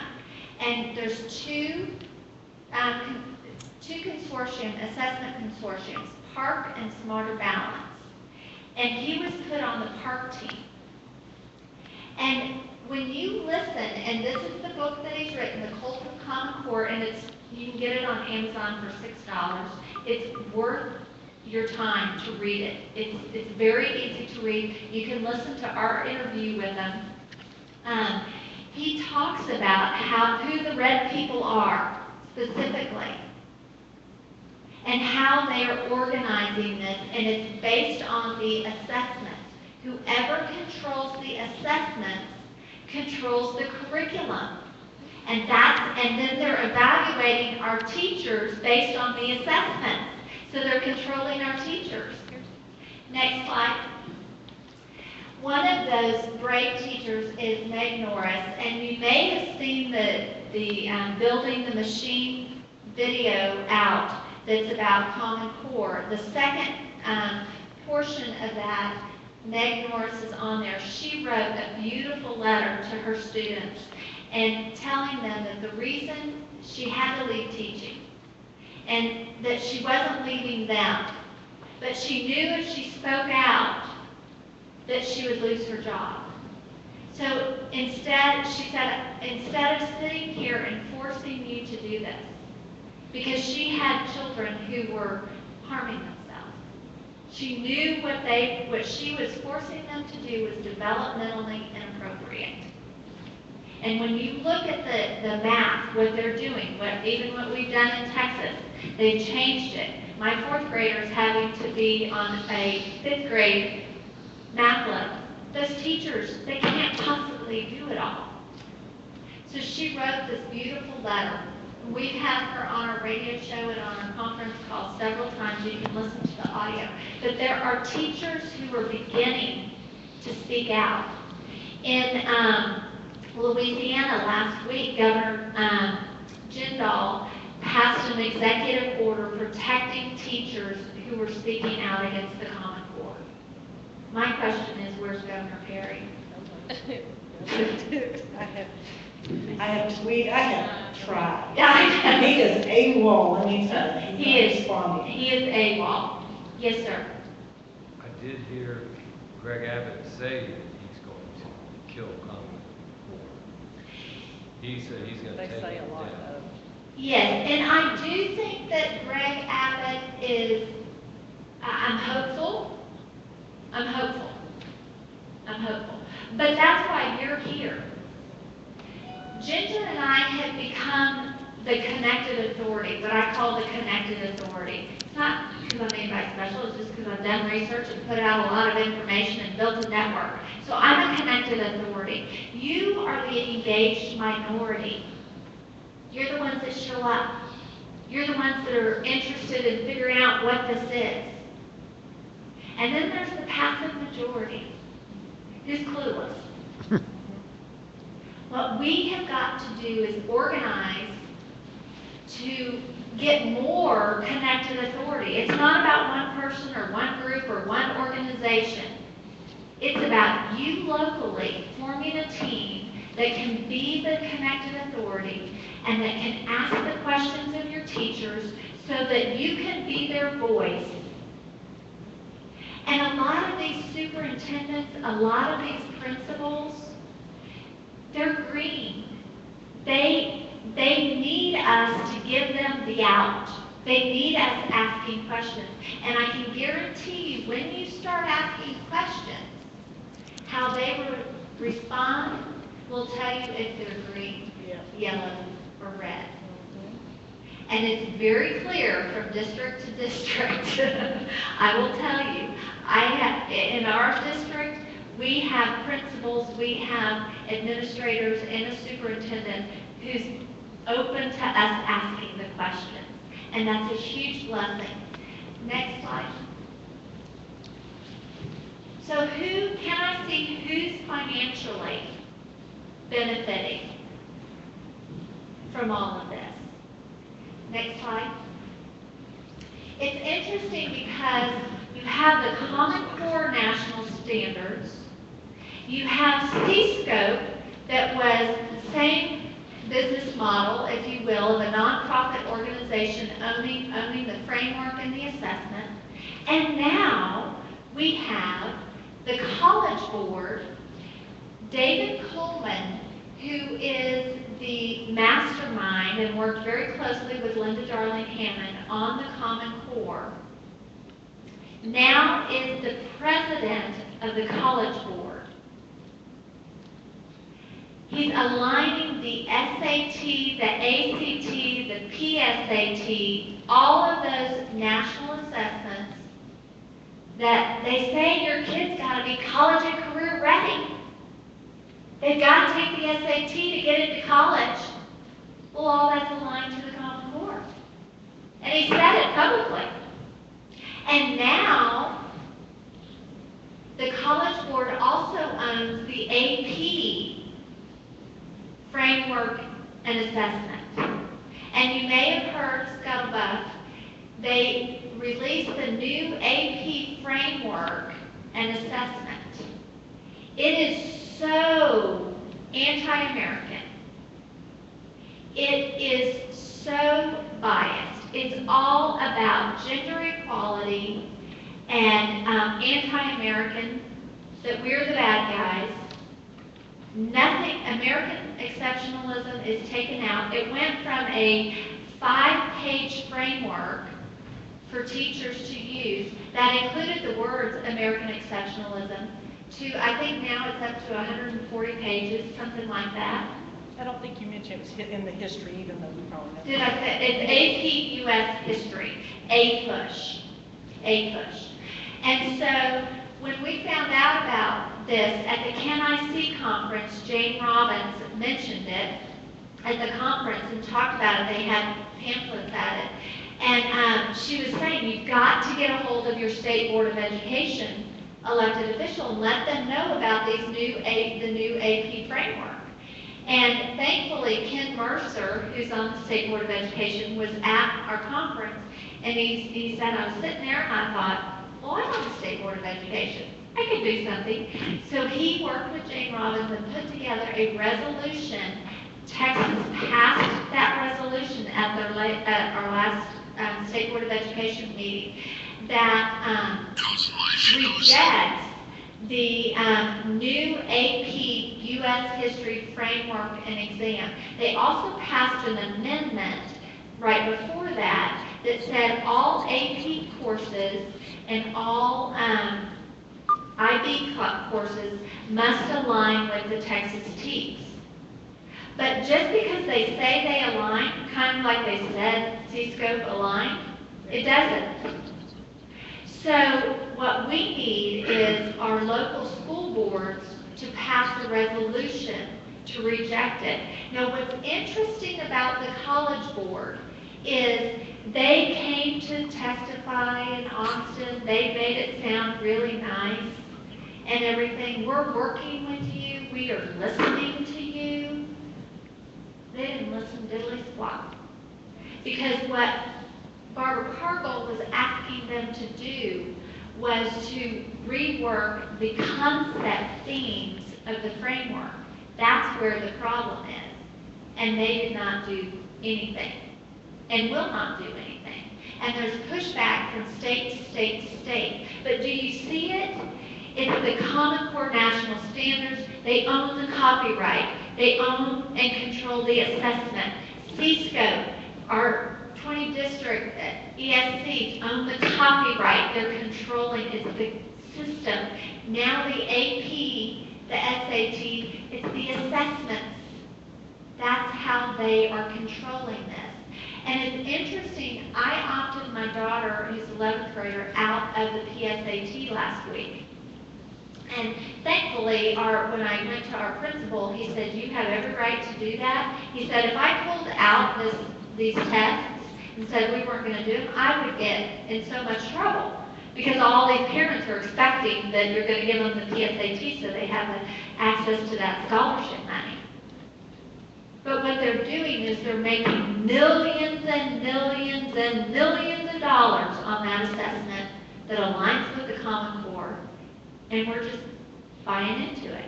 And there's two assessment consortiums, PARCC and Smarter Balance. And he was put on the PARCC team. And when you listen, and this is the book that he's written, The Cult of Common Core, and you can get it on Amazon for $6. It's worth your time to read it. It's very easy to read. You can listen to our interview with him. He talks about who the red people are specifically, and how they are organizing this, and it's based on the assessment. Whoever controls the assessments controls the curriculum. And then they're evaluating our teachers based on the assessments. So they're controlling our teachers. Next slide. One of those brave teachers is Meg Norris, and you may have seen the Building the Machine video out that's about Common Core. The second portion of that, Meg Norris is on there. She wrote a beautiful letter to her students and telling them that the reason she had to leave teaching and that she wasn't leaving them, but she knew if she spoke out that she would lose her job. So instead, she said, instead of sitting here and forcing you to do this, because she had children who were harming themselves, she knew what she was forcing them to do was developmentally inappropriate. And when you look at the math, what they're doing, even what we've done in Texas, they've changed it. My fourth graders having to be on a fifth grade math level. Those teachers, they can't possibly do it all. So she wrote this beautiful letter. We've had her on our radio show and on our conference call several times. You can listen to the audio. But there are teachers who are beginning to speak out. In Louisiana last week, Governor Jindal passed an executive order protecting teachers who were speaking out against the Common Core. My question is, where's Governor Perry? I have tried. He is AWOL, let me tell you. He's not responding. He is AWOL. Yes, sir. I did hear Greg Abbott say that he's going to kill Common Core. He said he's going to take say it a lot down. of. Yes, and I do think that Greg Abbott is, I'm hopeful. But that's why you're here. Ginger and I have become the connected authority, what I call the connected authority. It's not because I'm anybody special, it's just because I've done research and put out a lot of information and built a network. So I'm a connected authority. You are the engaged minority. You're the ones that show up. You're the ones that are interested in figuring out what this is. And then there's the passive majority, who's clueless. What we have got to do is organize to get more connected authority. It's not about one person or one group or one organization. It's about you locally forming a team that can be the connected authority and that can ask the questions of your teachers so that you can be their voice. And a lot of these superintendents, a lot of these principals, they're green. They need us to give them the out. They need us asking questions. And I can guarantee you, when you start asking questions, how they respond will tell you if they're green, yellow, or red. And it's very clear from district to district. I will tell you, in our district, we have principals, we have administrators, and a superintendent who's open to us asking the questions. And that's a huge blessing. Next slide. So can I see who's financially benefiting from all of this? Next slide. It's interesting because you have the Common Core national standards. You have C-Scope that was the same business model, if you will, of a nonprofit organization owning the framework and the assessment. And now we have the College Board, David Coleman, who is the mastermind and worked very closely with Linda Darling Hammond on the Common Core, now is the president of the College Board. He's aligning the SAT, the ACT, the PSAT, all of those national assessments that they say your kid's got to be college and career ready. They've got to take the SAT to get into college. Well, all that's aligned to the Common Core. And he said it publicly. And now, The College Board also owns the AP framework and assessment. And you may have heard scuttlebutt, they released the new AP framework and assessment. It is so anti-American. It is so biased. It's all about gender equality and anti-American, that we're the bad guys. Nothing, American exceptionalism is taken out. It went from a 5-page framework for teachers to use that included the words American exceptionalism to, I think now it's up to 140 pages, something like that. I don't think you mentioned it was in the history, even though we probably know. Did I say, it's AP US history, a push. And so when we found out about this at the Can I See conference, Jane Robbins mentioned it at the conference and talked about it. They had pamphlets at it. And she was saying, you've got to get a hold of your State Board of Education elected official and let them know about these the new AP framework. And thankfully, Ken Mercer, who's on the State Board of Education, was at our conference, and he said, I was sitting there and I thought, well, I'm on the State Board of Education. I could do something. So he worked with Jane Robbins and put together a resolution. Texas passed that resolution at our last State Board of Education meeting that rejects the new AP U.S. History Framework and Exam. They also passed an amendment right before that that said all AP courses and all IB courses must align with the Texas TEAS. But just because they say they align, kind of like they said C-scope align, it doesn't. So what we need is our local school boards to pass a resolution to reject it. Now what's interesting about the College Board is they came to testify in Austin. They made it sound really nice and everything. We're working with you. We are listening to you. They didn't listen diddly squat. Because what Barbara Cargill was asking them to do was to rework the concept themes of the framework. That's where the problem is. And they did not do anything. And will not do anything. And there's pushback from state to state to state. But do you see it? It's the Common Core National Standards. They own the copyright. They own and control the assessment. C-scope, our 20 district ESCs own the copyright. They're controlling is the system. Now the AP, the SAT, it's the assessments. That's how they are controlling this. And it's interesting, I opted my daughter, who's 11th grader, out of the PSAT last week. And thankfully, when I went to our principal, he said, you have every right to do that. He said, if I pulled out these tests and said we weren't going to do them, I would get in so much trouble. Because all these parents are expecting that you're going to give them the PSAT so they have access to that scholarship money. But what they're doing is they're making millions and millions and millions of dollars on that assessment that aligns with the Common Core, and we're just buying into it.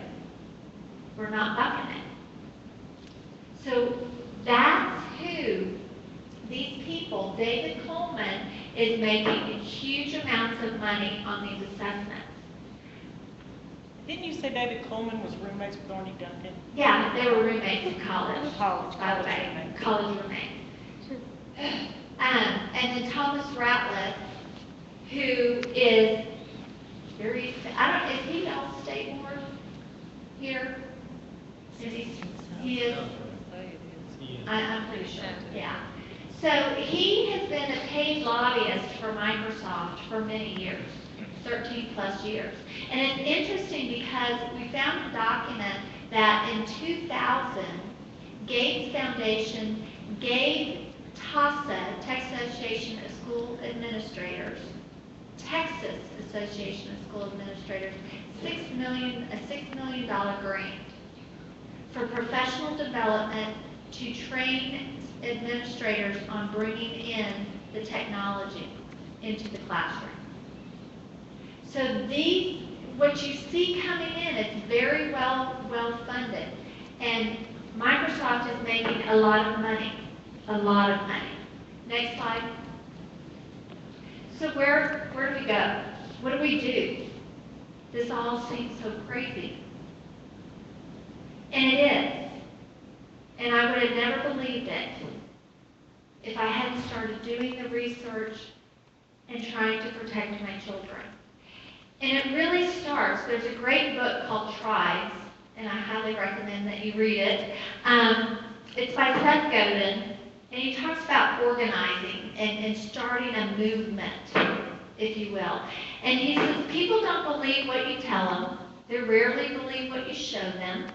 We're not bucking it. So that's who these people, David Coleman, is making huge amounts of money on these assessments. Didn't you say David Coleman was roommates with Arnie Duncan? Yeah, they were roommates in college. By the way, roommates. college roommates. And then Thomas Ratliff, who is very, is he on state board here? He is. I'm pretty sure, yeah. So he has been a paid lobbyist for Microsoft for many years, 13 plus years. And it's interesting because we found a document that in 2000, Gates Foundation gave TASA, Texas Association of School Administrators, $6 a $6 million grant for professional development to train administrators on bringing in the technology into the classroom. So what you see coming in, it's very well funded. And Microsoft is making a lot of money. Next slide. So where do we go? What do we do? This all seems so crazy. And it is. And I would have never believed it if I hadn't started doing the research and trying to protect my children. And it really starts, there's a great book called Tribes, and I highly recommend that you read it. It's by Seth Godin, and he talks about organizing and starting a movement, if you will. And he says, people don't believe what you tell them. They rarely believe what you show them.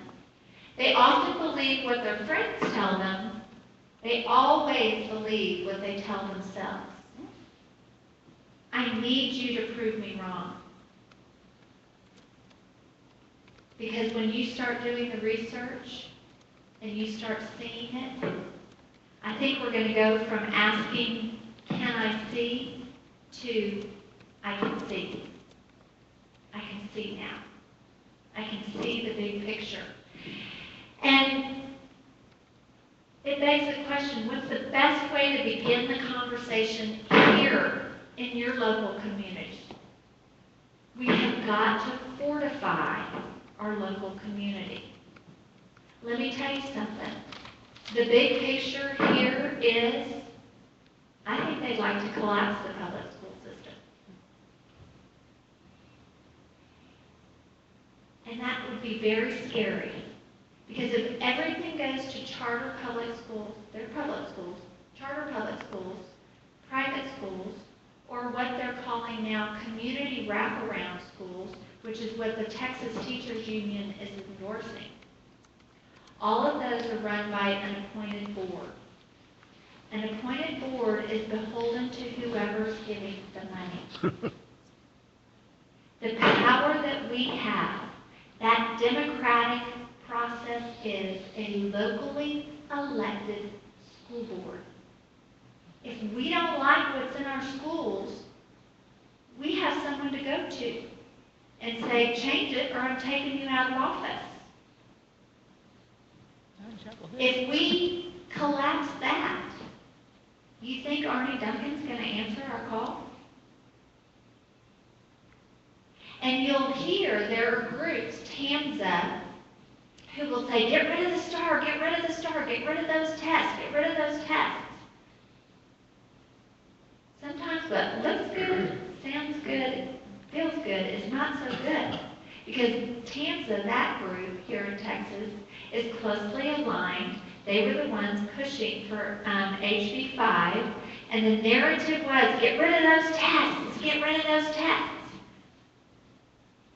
They often believe what their friends tell them. They always believe what they tell themselves. I need you to prove me wrong. Because when you start doing the research and you start seeing it, I think we're going to go from asking, can I see, to I can see. I can see now. I can see the big picture. And it begs the question, what's the best way to begin the conversation here in your local community? We have got to fortify our local community. Let me tell you something. The big picture here is, I think they'd like to collapse the public school system. And that would be very scary. Because if everything goes to charter public schools, they're public schools, charter public schools, private schools, or what they're calling now community wraparound schools, which is what the Texas Teachers Union is endorsing. All of those are run by an appointed board. An appointed board is beholden to whoever's giving the money. The power that we have, that democratic process, is a locally elected school board. If we don't like what's in our schools, we have someone to go to and say, change it or I'm taking you out of office. If we collapse that, you think Arnie Duncan's going to answer our call? And you'll hear there are groups, TAMSA, who will say, get rid of the STAR, get rid of the STAR, get rid of those tests, get rid of those tests. Sometimes what looks good, sounds good, feels good is not so good. Because TAMSA, that group here in Texas, is closely aligned. They were the ones pushing for HB 5, and the narrative was, get rid of those tests, get rid of those tests.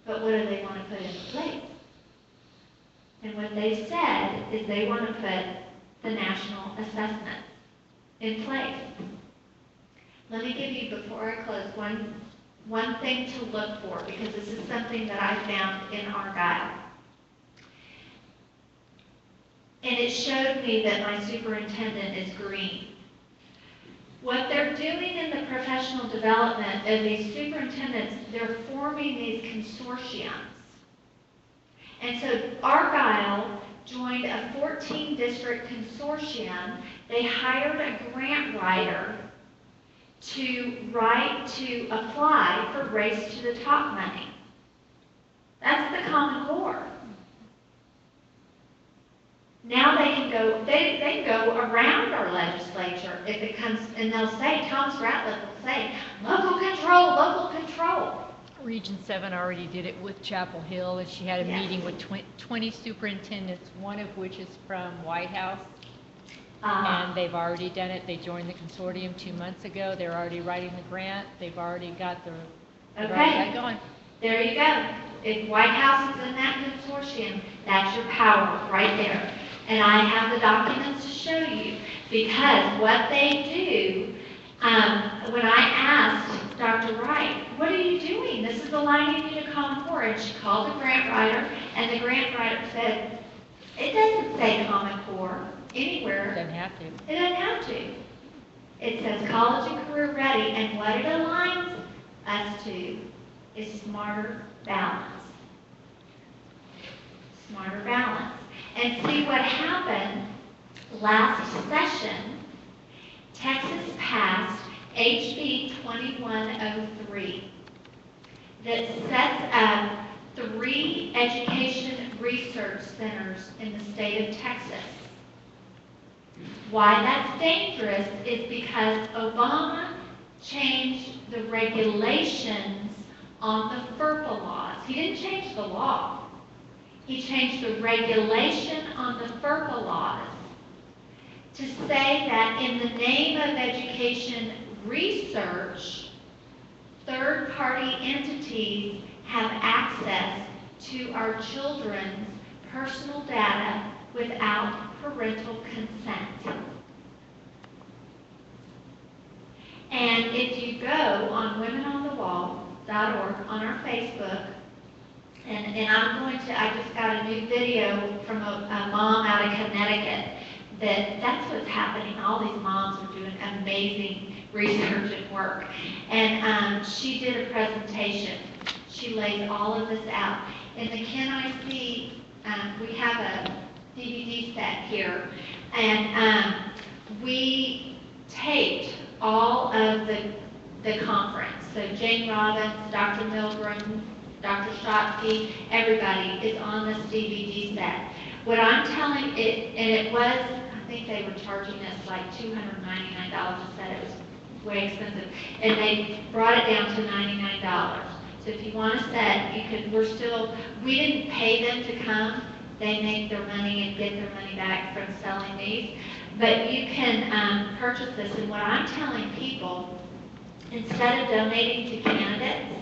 But what do they want to put in place? And what they said is they want to put the national assessment in place. Let me give you, before I close, one thing to look for, because this is something that I found in Argyle. And it showed me that my superintendent is green. What they're doing in the professional development of these superintendents, they're forming these consortiums. And so Argyle joined a 14-district consortium. They hired a grant writer to apply for Race to the Top money. That's the Common Core. Now they can go around our legislature if it comes, and they'll say, Thomas Ratliff will say, local control, local control. Region 7 already did it with Chapel Hill, and she had a meeting with 20 superintendents, one of which is from Whitehouse. And they've already done it. They joined the consortium 2 months ago. They're already writing the grant. They've already got going. There you go. If Whitehouse is in that consortium, that's your power right there. And I have the documents to show you, because what they do, when I asked Dr. Wright, what are you doing? This is the line you need to Common Core. And she called the grant writer, and the grant writer said, it doesn't say Common Core anywhere. Doesn't have to. It doesn't have to. It says college and career ready, and what it aligns us to is smarter balance. Smarter balance. And see what happened last session. Texas passed HB 2103 that sets up 3 education research centers in the state of Texas. Why that's dangerous is because Obama changed the regulations on the FERPA laws. He didn't change the law. He changed the regulation on the FERPA laws to say that in the name of education research, third-party entities have access to our children's personal data without parental consent. And if you go on womenonthewall.org on our Facebook, and I just got a new video from a mom out of Connecticut that's what's happening. All these moms are doing amazing research and work. And she did a presentation. She lays all of this out. In the Can I See, we have a DVD set here, and we taped all of the conference. So Jane Robbins, Dr. Milgram, Dr. Schottky, everybody is on this DVD set. What I'm telling it, and it was, I think they were charging us like $299 a set. It was way expensive, and they brought it down to $99. So if you want a set, you could. We didn't pay them to come. They make their money and get their money back from selling these. But you can purchase this. And what I'm telling people, instead of donating to candidates,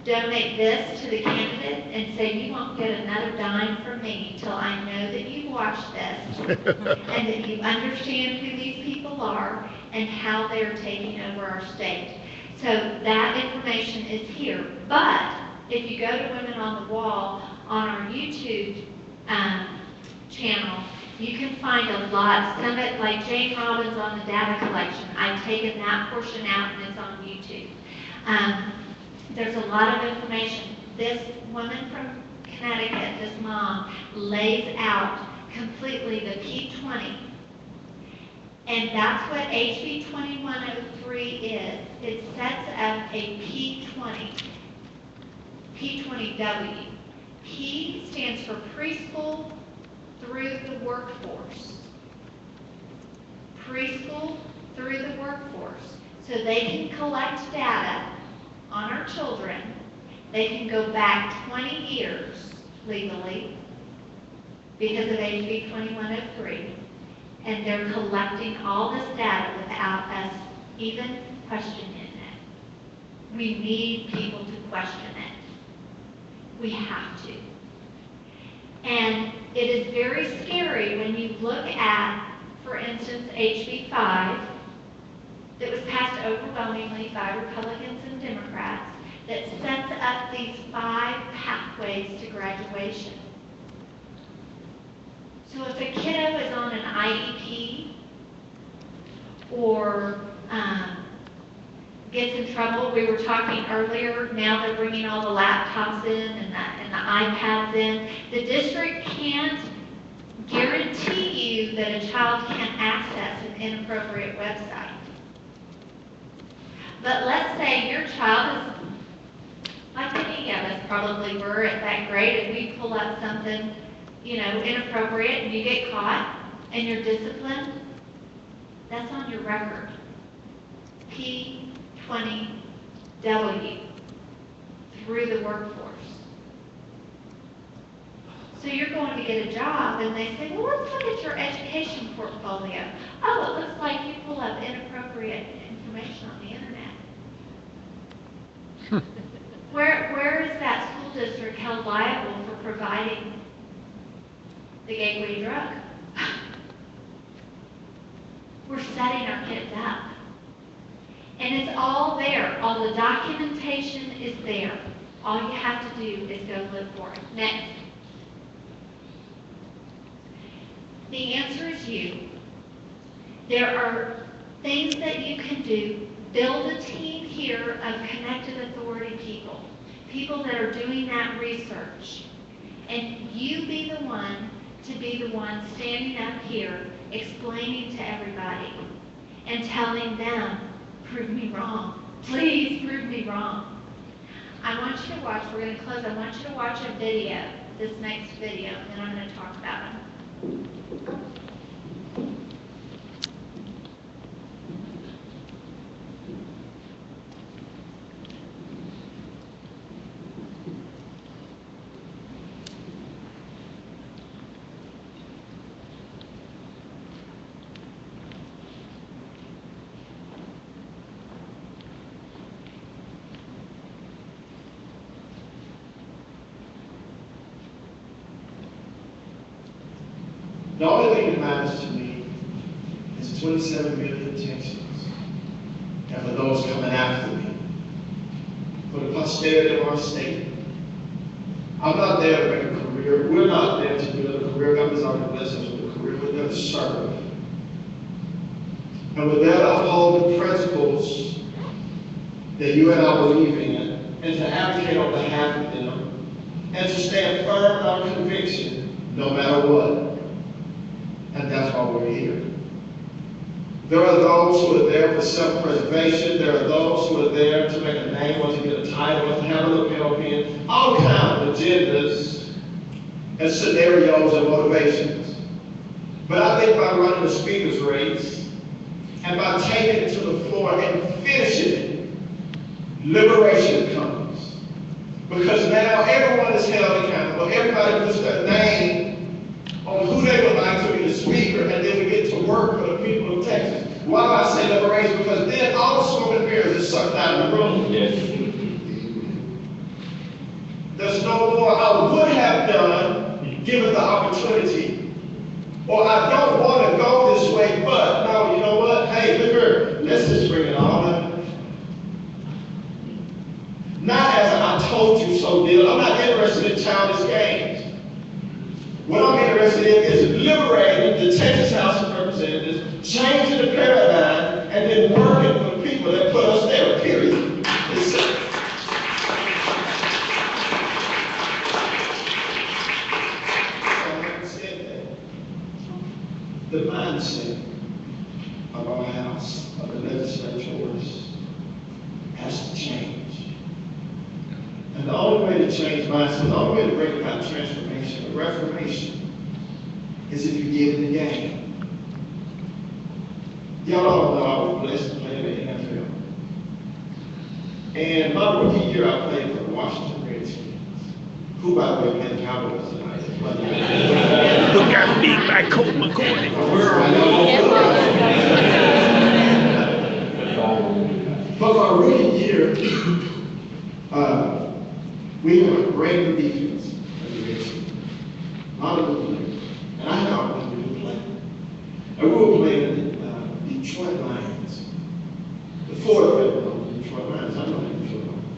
donate this to the candidate and say, you won't get another dime from me until I know that you watched this and that you understand who these people are and how they're taking over our state. So that information is here. But if you go to Women on the Wall on our YouTube channel, you can find a lot. Some of it, like Jane Robbins on the data collection, I've taken that portion out and it's on YouTube. There's a lot of information. This woman from Connecticut, this mom, lays out completely the P20. And that's what HB 2103 is. It sets up a P20, P20W. P stands for preschool through the workforce. Preschool through the workforce. So they can collect data on our children. They can go back 20 years legally because of HB 2103. And they're collecting all this data without us even questioning it. We need people to question it. We have to. And it is very scary when you look at, for instance, HB 5, that was passed overwhelmingly by Republicans and Democrats, that sets up these 5 pathways to graduation. So if a kiddo is on an IEP or gets in trouble, we were talking earlier, now they're bringing all the laptops in and the iPads in. The district can't guarantee you that a child can't access an inappropriate website. But let's say your child is, like any of us probably were at that grade, and we pull up something, inappropriate, and you get caught, and you're disciplined, that's on your record. P20W, through the workforce. So you're going to get a job, and they say, well, let's look at your education portfolio. Oh, it looks like you pull up inappropriate information on the internet. Where is that school district held liable for providing the gateway drug? We're setting our kids up. And it's all there. All the documentation is there. All you have to do is go look for it. Next. The answer is you. There are things that you can do. Build a team here of connected authority people, people that are doing that research. And you be the one to be the one standing up here explaining to everybody and telling them, prove me wrong. Please prove me wrong. I want you to watch, we're going to close, I want you to watch a video, this next video, and then I'm going to talk about it. The only thing that matters to me is 27 million Texans, and for those coming after me, for the posterity of our state. I'm not there to make a career. We're not there to build a career. God has already blessed us with a career. We're there to serve. And we're there to uphold the principles that you and I believe in, and to advocate on behalf of them, and to stand firm in our conviction, no matter what. And that's why we're here. There are those who are there for self-preservation. There are those who are there to make a name or to get a title or to have a lapel pin. All kinds of agendas and scenarios and motivations. But I think by running the speaker's race and by taking it to the floor and finishing it, liberation comes. Because now everyone is held accountable. Everybody puts their name on who they would like to be the speaker, and then we get to work for the people of Texas. Why do I say liberation? Because then all the smoke and mirrors is sucked out of the room. Yes. There's no more I would have done given the opportunity, or I don't want to go this way, but no, you know what? Hey, look here, let's just bring it all up. Not as I told you so deal. I'm not interested in childish games. What I'm interested in is liberating the Texas House of Representatives, changing the paradigm, and then working for people that put us there, period. The mindset of our House, of the legislators, has to change. And the only way to change mindset, the only way to bring about transformation, or reformation, is if you get in the game. Y'all all know I was blessed to play in the NFL. And my rookie year, I played for the Washington Redskins, who, by the way, played the Cowboys tonight. Who got beat by Colt McCoy? But my rookie year, we had a great new defense at the Redskins. A lot of good players. And I had an opportunity to play. And we were playing the Detroit Lions. The Florida Red Detroit Lions. I know the Detroit Lions.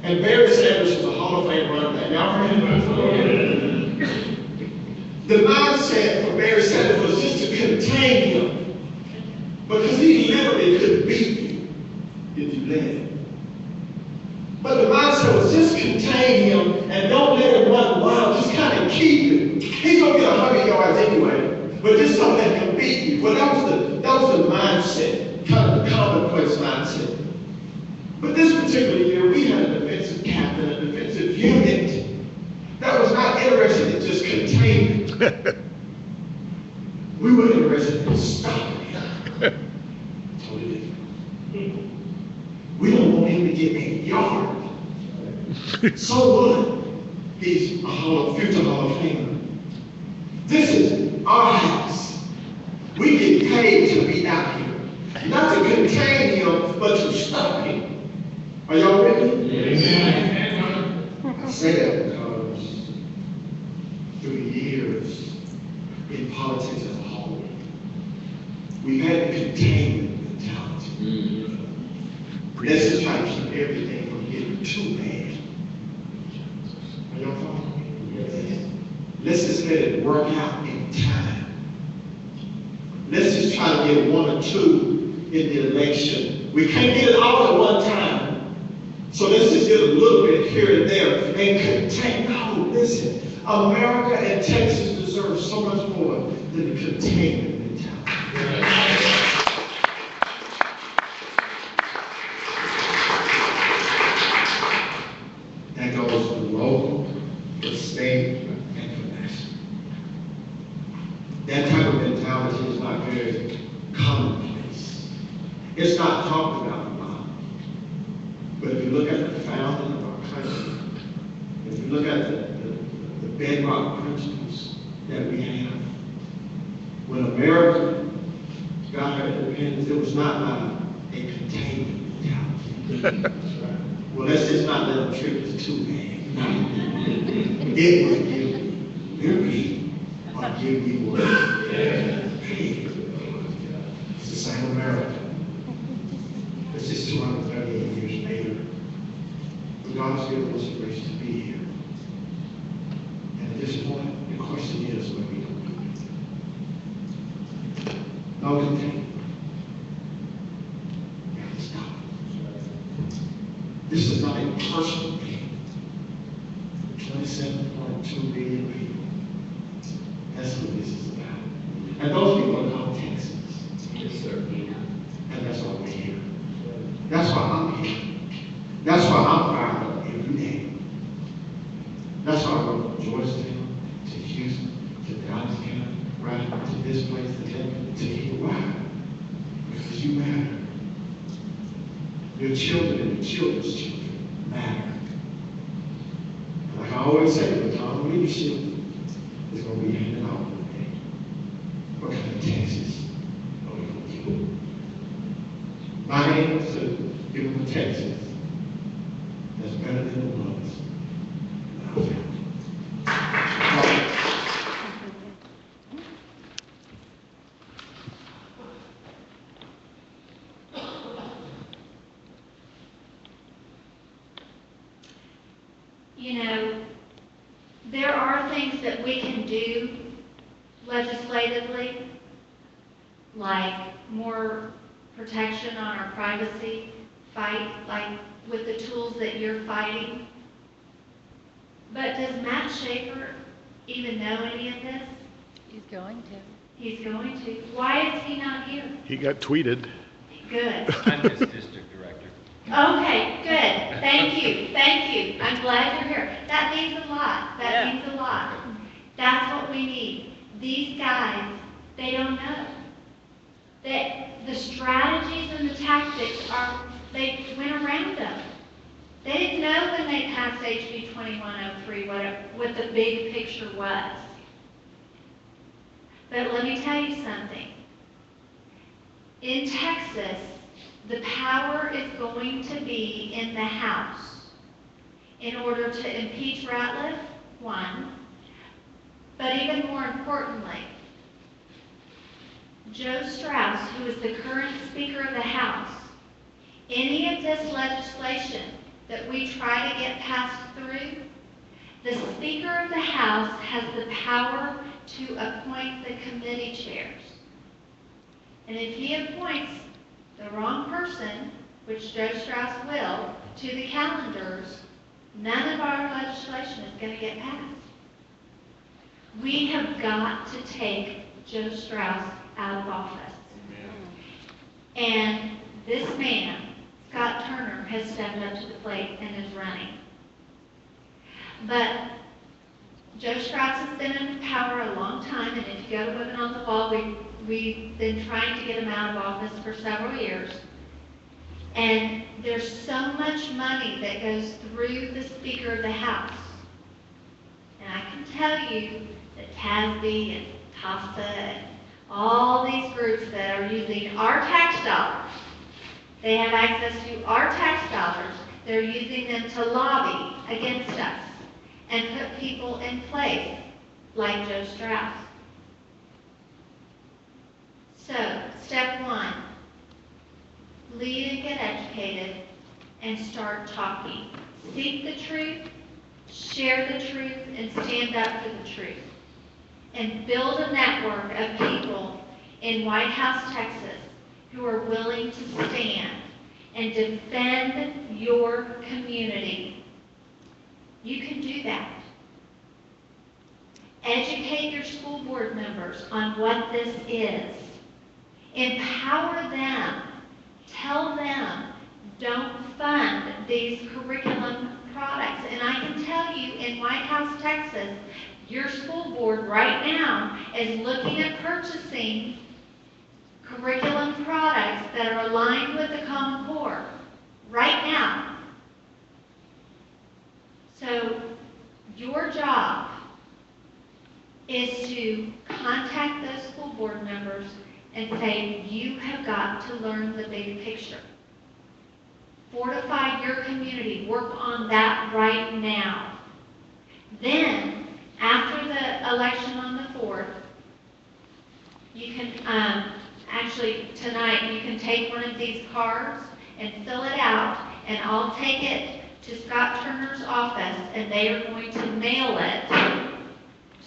And Barry Sanders was a Hall of Fame running back. Y'all remember? The mindset for Barry Sanders was just to contain him. Because he literally could beat you if you let him. But the mindset was just contain him and don't let him run wild. Just kind of keep him. He's going to get 100 yards anyway, but just don't let him beat you. But that was the mindset, kind of the commonplace mindset. But this particular year, we had a defensive captain, a defensive unit that was not interested in just containing. We were interested in stopping him. Totally different. We don't want him to get a yard. So what? He's a future Hall of Famer. This is our house. We get paid to be out here. Not to contain him, but to stop him. Are y'all ready? Amen. I say that because through years in politics as a whole, we've had the containment mentality. Let's just try to keep everything from getting too bad. Are y'all following me? Let's just let it work out in time. Let's just try to get 1 or 2 in the election. We can't get it all at one time. So let's just get a little bit here and there and contain. No, listen. America and Texas deserve so much more than the containment mentality. That goes for local, for state, and for national. That type of mentality is not very commonplace. It's not talked about a lot. But if you look at the founding of our country, if you look at the bedrock principles that we have, when America got her independence, it was not by a containment mentality. Well, let's just not let them treat us too bad. It was give liberty or give you what? Hey, it's the same America. This is 238 years later. But God's given us the grace to be here. And at this point, the question is what we don't do. No containment. We have to stop. This is not a personal thing. 27.2 billion people. That's what this is about. And those people are called Texans. Yes, sir. And that's why we're here. That's why I'm here. That's why I'm fired up every day. That's why I go from Georgetown to Houston to Dallas County, right to this place, to here. Why? Because you matter. Your children and your children's children matter. And like I always say, the baton of leadership is going to be handed out one day. What kind of Texas are we going to give? My aim is to give them a Texas that's better than it was when I found it. You know, there are things that we can do legislatively, like more protection on our privacy, fight, like with the tools that you're fighting. But does Matt Schaefer even know any of this? He's going to. He's going to. Why is he not here? He got tweeted. Good. I'm his district director. Okay, good. Thank you. Thank you. I'm glad you're here. That means a lot. That means a lot. That's what we need. These guys, they don't know. That the strategies and the tactics they went around them. They didn't know when they passed HB 2103 what the big picture was. But let me tell you something. In Texas, the power is going to be in the House in order to impeach Ratliff, one, but even more importantly, Joe Strauss, who is the current Speaker of the House, any of this legislation that we try to get passed through, the Speaker of the House has the power to appoint the committee chairs. And if he appoints the wrong person, which Joe Strauss will, to the calendars, none of our legislation is going to get passed. We have got to take Joe Strauss out of office. Amen. And this man, Scott Turner, has stepped up to the plate and is running. But Joe Strauss has been in power a long time, and if you go to Women on the Wall, we've been trying to get him out of office for several years. And there's so much money that goes through the Speaker of the House. And I can tell you that TASB and TASA and all these groups that are using our tax dollars, they have access to our tax dollars. They're using them to lobby against us and put people in place like Joe Strauss. So, step one, lead and get educated. and start talking. Seek the truth, share the truth, and stand up for the truth. And build a network of people in Whitehouse, Texas, who are willing to stand and defend your community. You can do that. Educate your school board members on what this is. Empower them. Tell them, don't fund these curriculum products. And I can tell you, in Whitehouse, Texas, your school board right now is looking at purchasing curriculum products that are aligned with the Common Core right now. So your job is to contact those school board members and say, you have got to learn the big picture. Fortify your community. Work on that right now. Then, after the election on the 4th, you can, actually tonight, you can take one of these cards and fill it out, and I'll take it to Scott Turner's office, and they are going to mail it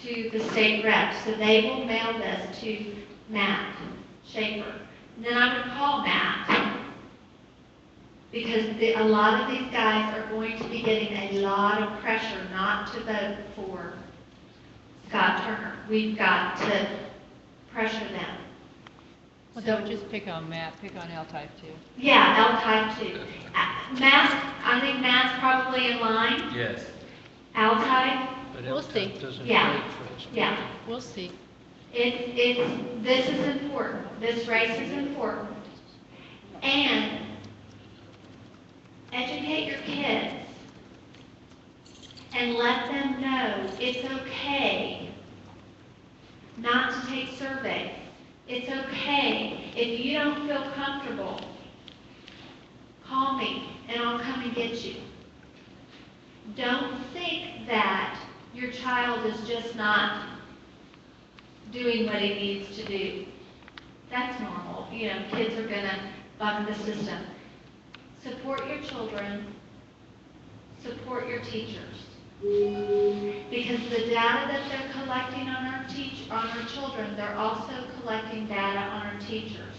to the state rep. So they will mail this to Matt Schaefer. And then I would call Matt, because a lot of these guys are going to be getting a lot of pressure not to vote for Scott Turner. We've got to pressure them. Well, don't just pick on Matt, pick on L-type too. Yeah, L-type too. Matt, I think Matt's probably in line. Yes. L-type, But We'll see. doesn't Yeah. wait for us. yeah. We'll see. This is important. This race is important. And educate your kids and let them know it's okay not to take surveys. It's okay. If you don't feel comfortable, call me and I'll come and get you. Don't think that your child is just not doing what he needs to do. That's normal. You know, kids are going to bug the system. Support your children. Support your teachers. Because the data that they're collecting on our children, they're also collecting data on our teachers.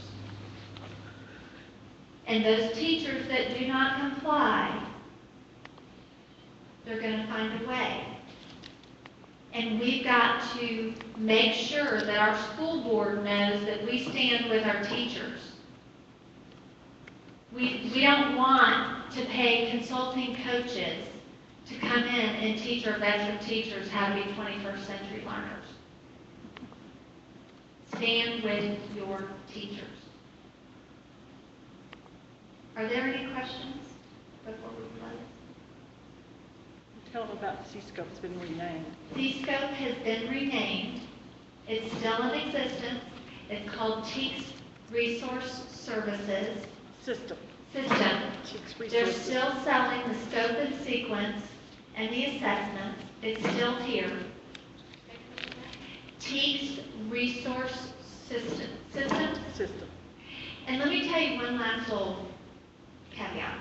And those teachers that do not comply, they're going to find a way. And we've got to make sure that our school board knows that we stand with our teachers. We don't want to pay consulting coaches to come in and teach our veteran teachers how to be 21st century learners. Stand with your teachers. Are there any questions before we close? Tell them about C-Scope. It's been renamed. C-Scope has been renamed. It's still in existence. It's called TEACS Resource Services System. System. TEACS They're Resources. still selling the scope and sequence and the assessments. It's still here. TEACS Resource System. System. And let me tell you one last little caveat.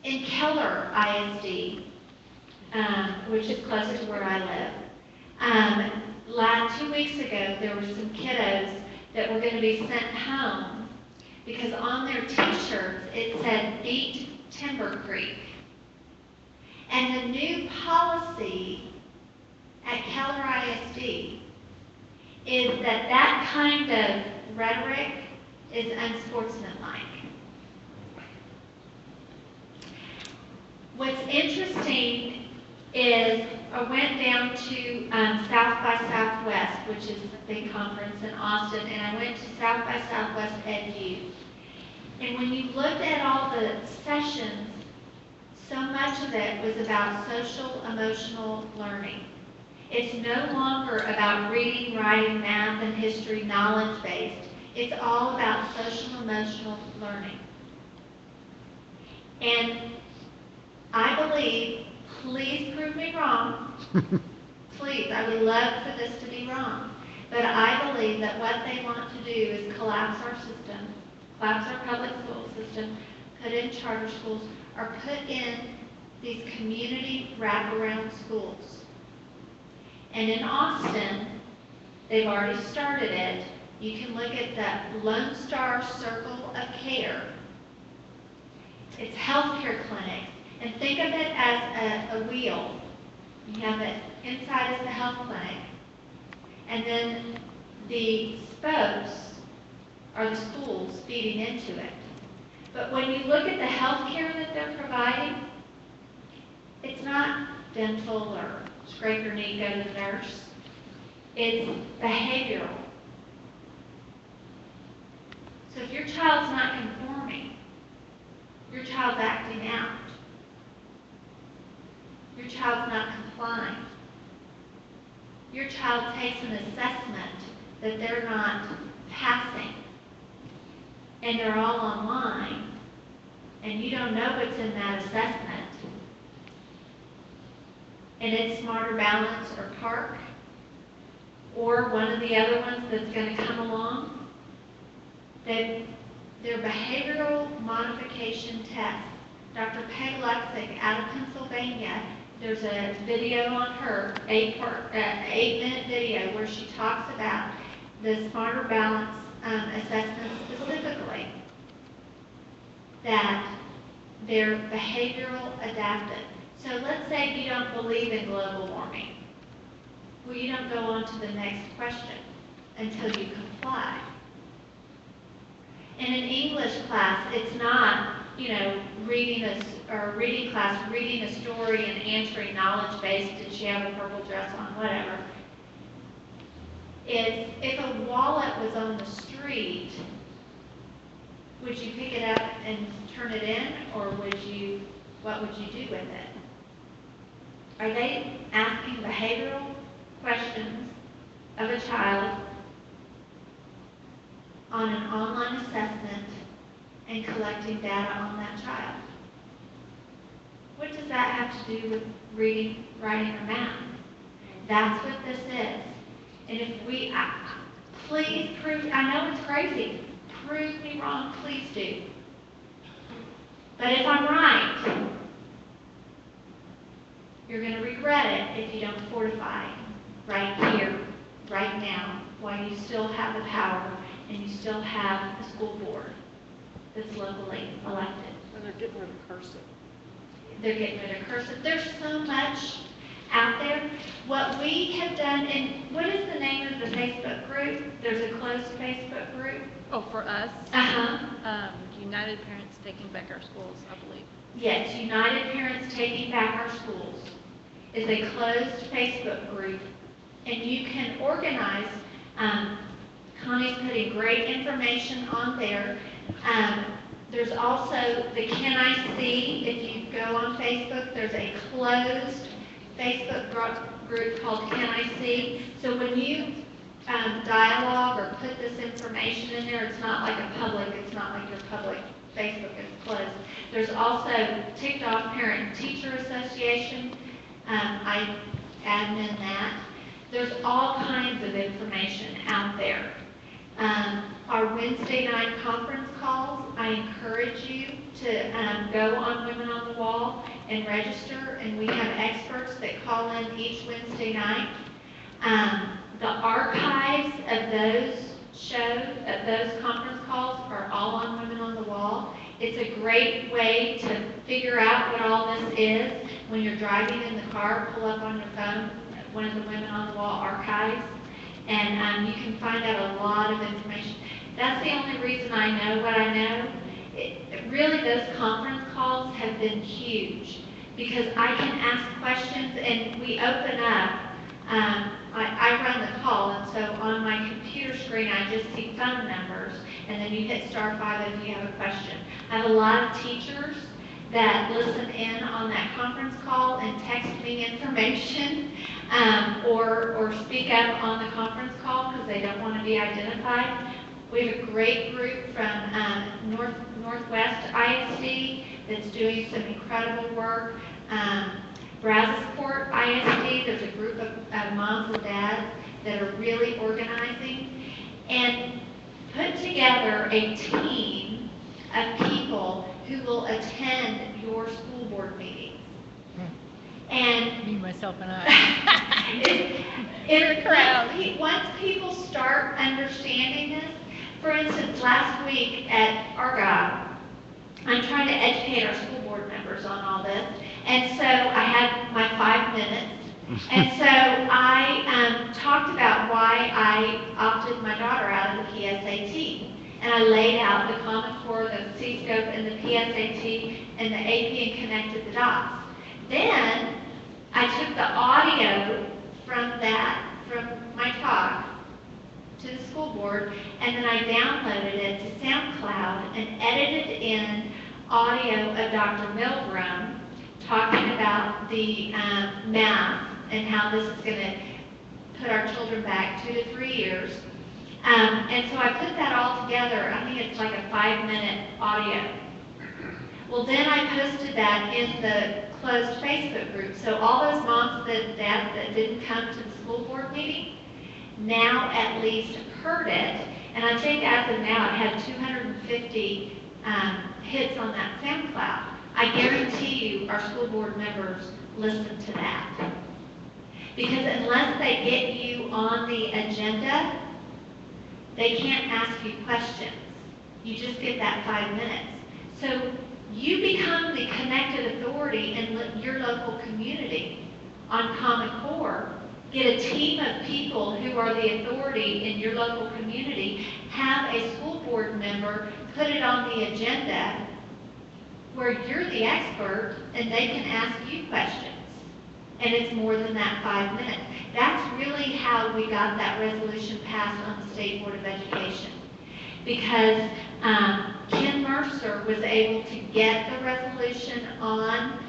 In Keller ISD, which is close to where I live, 2 weeks ago there were some kiddos that were going to be sent home because on their t-shirts it said beat Timber Creek. And the new policy at Keller ISD is that kind of rhetoric is unsportsmanlike. What's interesting is I went down to South by Southwest, which is a big conference in Austin, and I went to South by Southwest EdU. And when you looked at all the sessions, so much of it was about social emotional learning. It's no longer about reading, writing, math, and history, knowledge-based. It's all about social emotional learning. And I believe, please prove me wrong, please, I would love for this to be wrong, but I believe that what they want to do is collapse our system, collapse our public school system, put in charter schools, or put in these community wraparound schools. And in Austin, they've already started it. You can look at the Lone Star Circle of Care. It's healthcare clinics. And think of it as a wheel. You have it inside is the health clinic. And then the spokes are the schools feeding into it. But when you look at the health care that they're providing, it's not dental or scrape your knee, go to the nurse. It's behavioral. So if your child's not conforming, your child's acting out, your child's not complying, your child takes an assessment that they're not passing, and they're all online, and you don't know what's in that assessment, and it's Smarter Balance or Park, or one of the other ones that's going to come along, that their behavioral modification tests. Dr. Peg Lexick out of Pennsylvania, there's a video on her, 8-minute video, where she talks about the Smarter Balance assessment specifically, that they're behavioral adaptive. So let's say you don't believe in global warming. Well, you don't go on to the next question until you comply. In an English class, it's not, reading class, reading a story and answering knowledge-based, did she have a purple dress on, whatever. It's, if a wallet was on the street, would you pick it up and turn it in, or what would you do with it? Are they asking behavioral questions of a child on an online assessment and collecting data on that child? What does that have to do with reading, writing, or math? That's what this is. And if we, please prove, I know it's crazy, prove me wrong, please do. But if I'm right, you're going to regret it if you don't fortify right here, right now, while you still have the power and you still have a school board that's locally elected. And they're getting rid of cursive. They're getting rid of cursive. There's so much out there. What we have done, and what is the name of the Facebook group? There's a closed Facebook group. Oh, for us? Uh-huh. United Parents Taking Back Our Schools, I believe. Yes, United Parents Taking Back Our Schools is a closed Facebook group, and you can organize. Connie's putting great information on there. There's also the Can I See? If you go on Facebook, there's a closed Facebook group called Can I See? So when you dialogue or put this information in there, it's not like it's not like your public Facebook is closed. There's also TikTok Parent Teacher Association. I admin that. There's all kinds of information out there. Our Wednesday night conference calls, I encourage you to go on Women on the Wall and register, and we have experts that call in each Wednesday night. The archives of those shows, of those conference calls, are all on Women on the Wall. It's a great way to figure out what all this is. When you're driving in the car, pull up on your phone one of the Women on the Wall archives, and you can find out a lot of information. That's the only reason I know what I know. Really, those conference calls have been huge because I can ask questions and we open up. I run the call, and so on my computer screen I just see phone numbers, and then you hit *5 if you have a question. I have a lot of teachers that listen in on that conference call and text me information or speak up on the conference call because they don't want to be identified. We have a great group from Northwest ISD that's doing some incredible work. Brazosport ISD, there's a group of moms and dads that are really organizing and put together a team of people who will attend your school board meetings. And Me, myself, and I. once people start understanding this, for instance, last week at Argyle, I'm trying to educate our school board members on all this, and so I had my 5 minutes, and so I talked about why I opted my daughter out of the PSAT, and I laid out the Common Core, the C-Scope, and the PSAT, and the AP, and connected the dots. Then I took the audio from my talk to the school board, and then I downloaded it to SoundCloud and edited in audio of Dr. Milgram talking about the math and how this is going to put our children back 2 to 3 years. And so I put that all together. I think it's like a 5-minute audio. Well, then I posted that in the closed Facebook group. So all those moms and dads that didn't come to the school board meeting now at least heard it. And I think as of now it had 250 hits on that SoundCloud. I guarantee you our school board members listen to that. Because unless they get you on the agenda, they can't ask you questions. You just get that 5 minutes. So you become the connected authority in your local community on Common Core. Get a team of people who are the authority in your local community. Have a school board member put it on the agenda where you're the expert and they can ask you questions. And it's more than that 5 minutes. That's really how we got that resolution passed on the State Board of Education. Because Ken Mercer was able to get the resolution on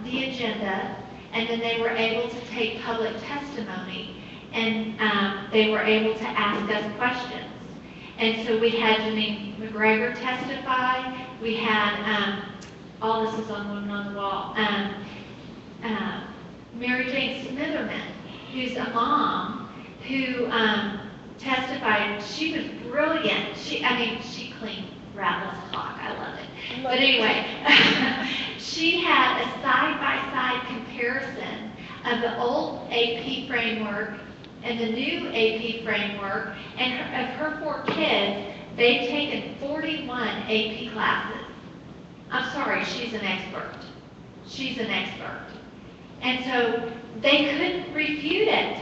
the agenda, and then they were able to take public testimony, and they were able to ask us questions. And so we had Janine McGregor testify. We had, all this is on Women on the Wall, Mary Jane Smitherman, who's a mom, who testified. She was brilliant. She cleaned Rattle's clock. I love it. But anyway, she had a side-by-side comparison of the old AP framework and the new AP framework, and of her 4 kids, they've taken 41 AP classes. I'm sorry, she's an expert. She's an expert. And so they couldn't refute it.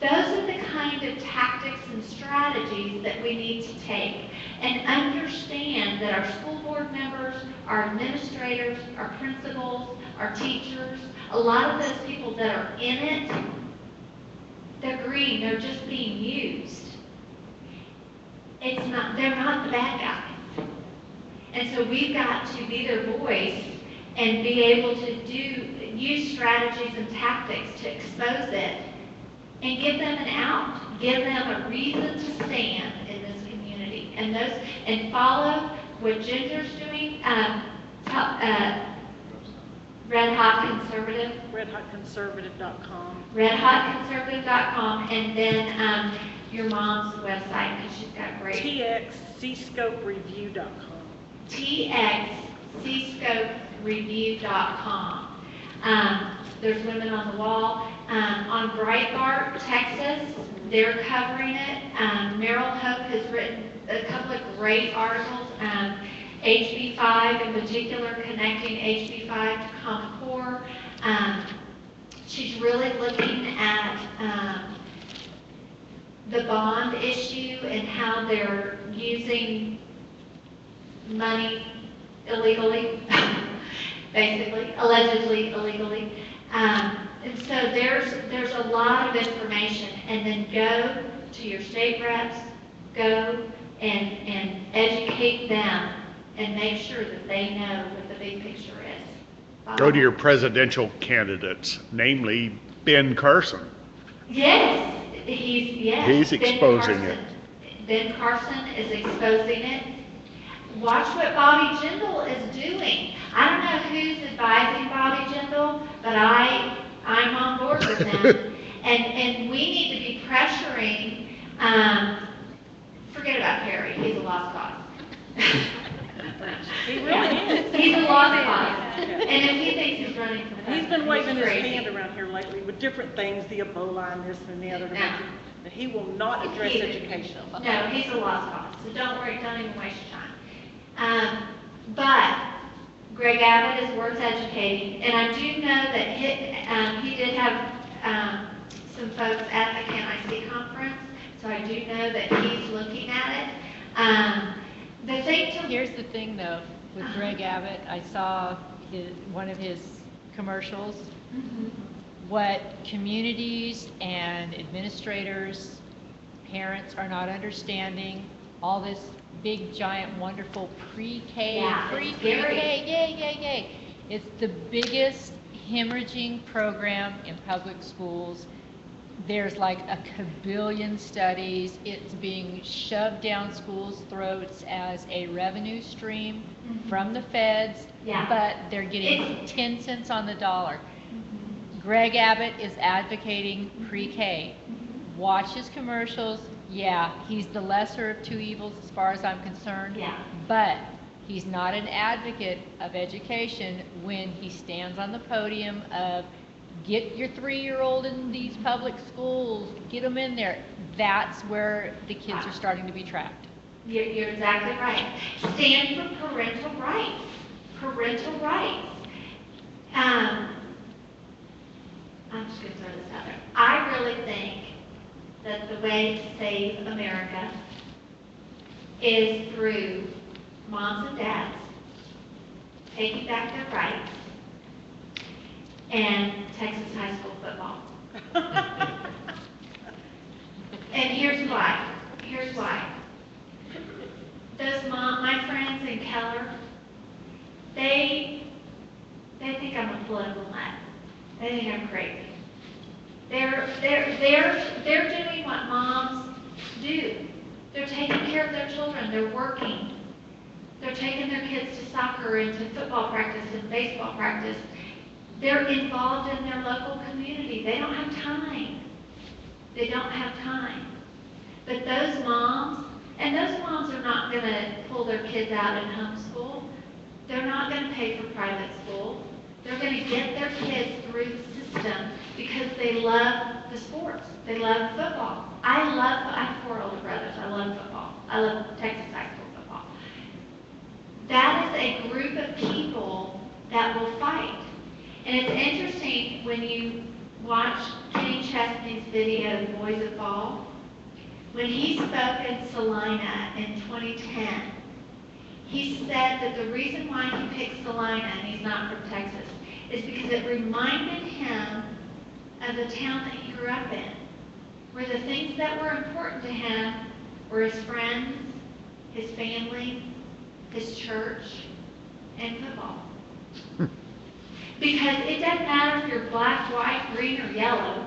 Those are the kind of tactics and strategies that we need to take and understand that our school board members, our administrators, our principals, our teachers, a lot of those people that are in it, they're green, they're just being used. They're not the bad guys. And so we've got to be their voice and be able to use strategies and tactics to expose it and give them an out, give them a reason to stand in this community, and follow what Ginger's doing. Red Hot Conservative. RedHotConservative.com. RedHotConservative.com, and then your mom's website, because she's got great. TXCScopeReview.com. TXCScopeReview.com. There's Women on the Wall. On Breitbart, Texas, they're covering it. Meryl Hope has written a couple of great articles. HB5 in particular, connecting HB5 to Common Core. She's really looking at the bond issue and how they're using money illegally, basically, allegedly illegally. And so there's a lot of information, and then go to your state reps, go and educate them and make sure that they know what the big picture is. Go to your presidential candidates, namely Ben Carson. Yes, He's exposing it. Ben Carson is exposing it. Watch what Bobby Jindal is doing. I don't know who's advising Bobby Jindal, but I'm on board with them. and we need to be pressuring, forget about Perry, he's a lost cause. He's been waving his crazy. hand around here lately with different things, the Ebola and this and the other, to No. make it, that he will not address He- education. No, he's a lost cause, so don't worry, don't even waste your time. But Greg Abbott is worth educating, and I do know that he did have some folks at the Can I See conference, so I do know that he's looking at it. The thing to Here's the thing though, with Greg Abbott, I saw one of his commercials. Mhm. What communities and administrators, parents are not understanding, all this big, giant, wonderful pre-K, Yeah, free it's scary. pre-K, yay, yay, yay. It's the biggest hemorrhaging program in public schools. There's like a kabillion studies. It's being shoved down schools' throats as a revenue stream Mhm. from the feds, Yeah. but they're getting It's- 10 cents on the dollar. Mhm. Greg Abbott is advocating pre-K. Watch his commercials. Yeah, he's the lesser of two evils as far as I'm concerned. Yeah. But he's not an advocate of education when he stands on the podium of get your 3-year-old in these public schools, get them in there. That's where the kids are starting to be trapped. You're exactly right. Stand for parental rights. Parental rights. I'm just going to throw this out there. I really think that the way to save America is through moms and dads taking back their rights and Texas high school football. And here's why. Here's why. My friends in Keller, they think I'm a political nut. They think I'm crazy. They're doing what moms do. They're taking care of their children. They're working. They're taking their kids to soccer and to football practice and baseball practice. They're involved in their local community. They don't have time. They don't have time. But those moms are not going to pull their kids out and homeschool. They're not going to pay for private school. They're going to get their kids through the system because they love the sports. They love football. I have 4 older brothers. I love football. I love Texas high school football. That is a group of people that will fight. And it's interesting when you watch Kenny Chesney's video, Boys That Fall. When he spoke in Salina in 2010, he said that the reason why he picked Salina, and he's not from Texas, is because it reminded him of the town that he grew up in, where the things that were important to him were his friends, his family, his church, and football. Because it doesn't matter if you're black, white, green, or yellow.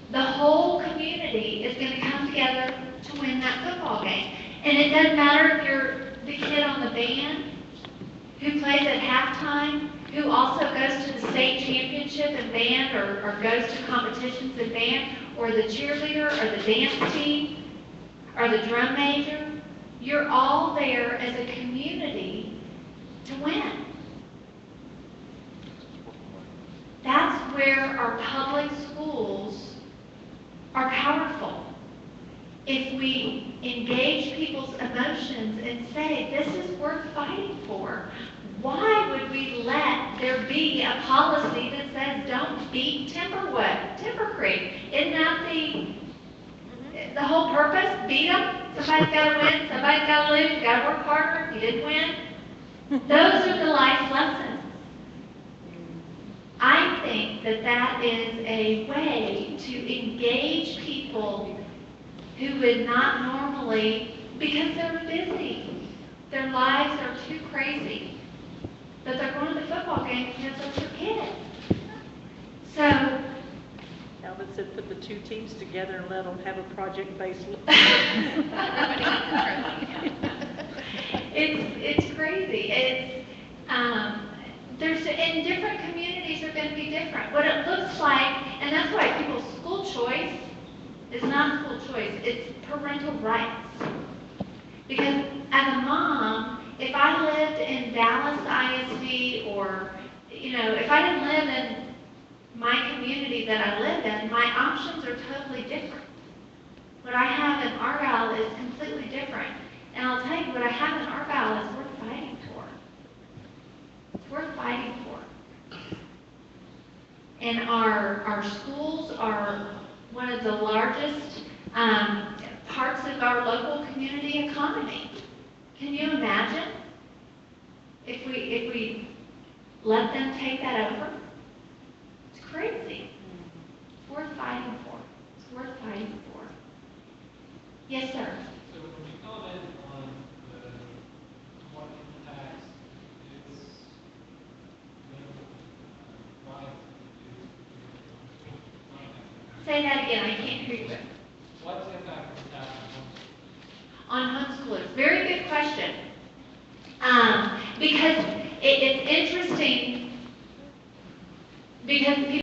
The whole community is going to come together to win that football game. And it doesn't matter if you're the kid on the band who plays at halftime, who also goes to the state championship in band or goes to competitions in band, or the cheerleader or the dance team or the drum major. You're all there as a community to win. That's where our public schools are powerful. If we engage people's emotions and say, this is worth fighting for, why would we let there be a policy that says don't beat Timber Creek? Isn't that the whole purpose? Beat them? Somebody's got to win, somebody's got to lose, you got to work harder, you didn't win. Those are the life lessons. I think that is a way to engage people who would not normally, because they're busy. Their lives are too crazy. But they're going to the football game because of their kids. So, Alvin said put the 2 teams together and let them have a project-based look. it's crazy. And different communities are going to be different. What it looks like, and that's why people's school choice is not school choice, it's parental rights. Because as a mom, if I lived in Dallas ISD or if I didn't live in my community that I live in, my options are totally different. What I have in Argyle is completely different. And I'll tell you, what I have in Argyle is worth fighting for. It's worth fighting for. And our schools are one of the largest parts of our local community economy. Can you imagine if we let them take that over? It's crazy. It's worth fighting for. It's worth fighting for. Yes, sir. So when you comment on the what impacts its right to Say that again. I can't hear you. what's impact does it have On homeschoolers. Very good question. Because it's interesting because people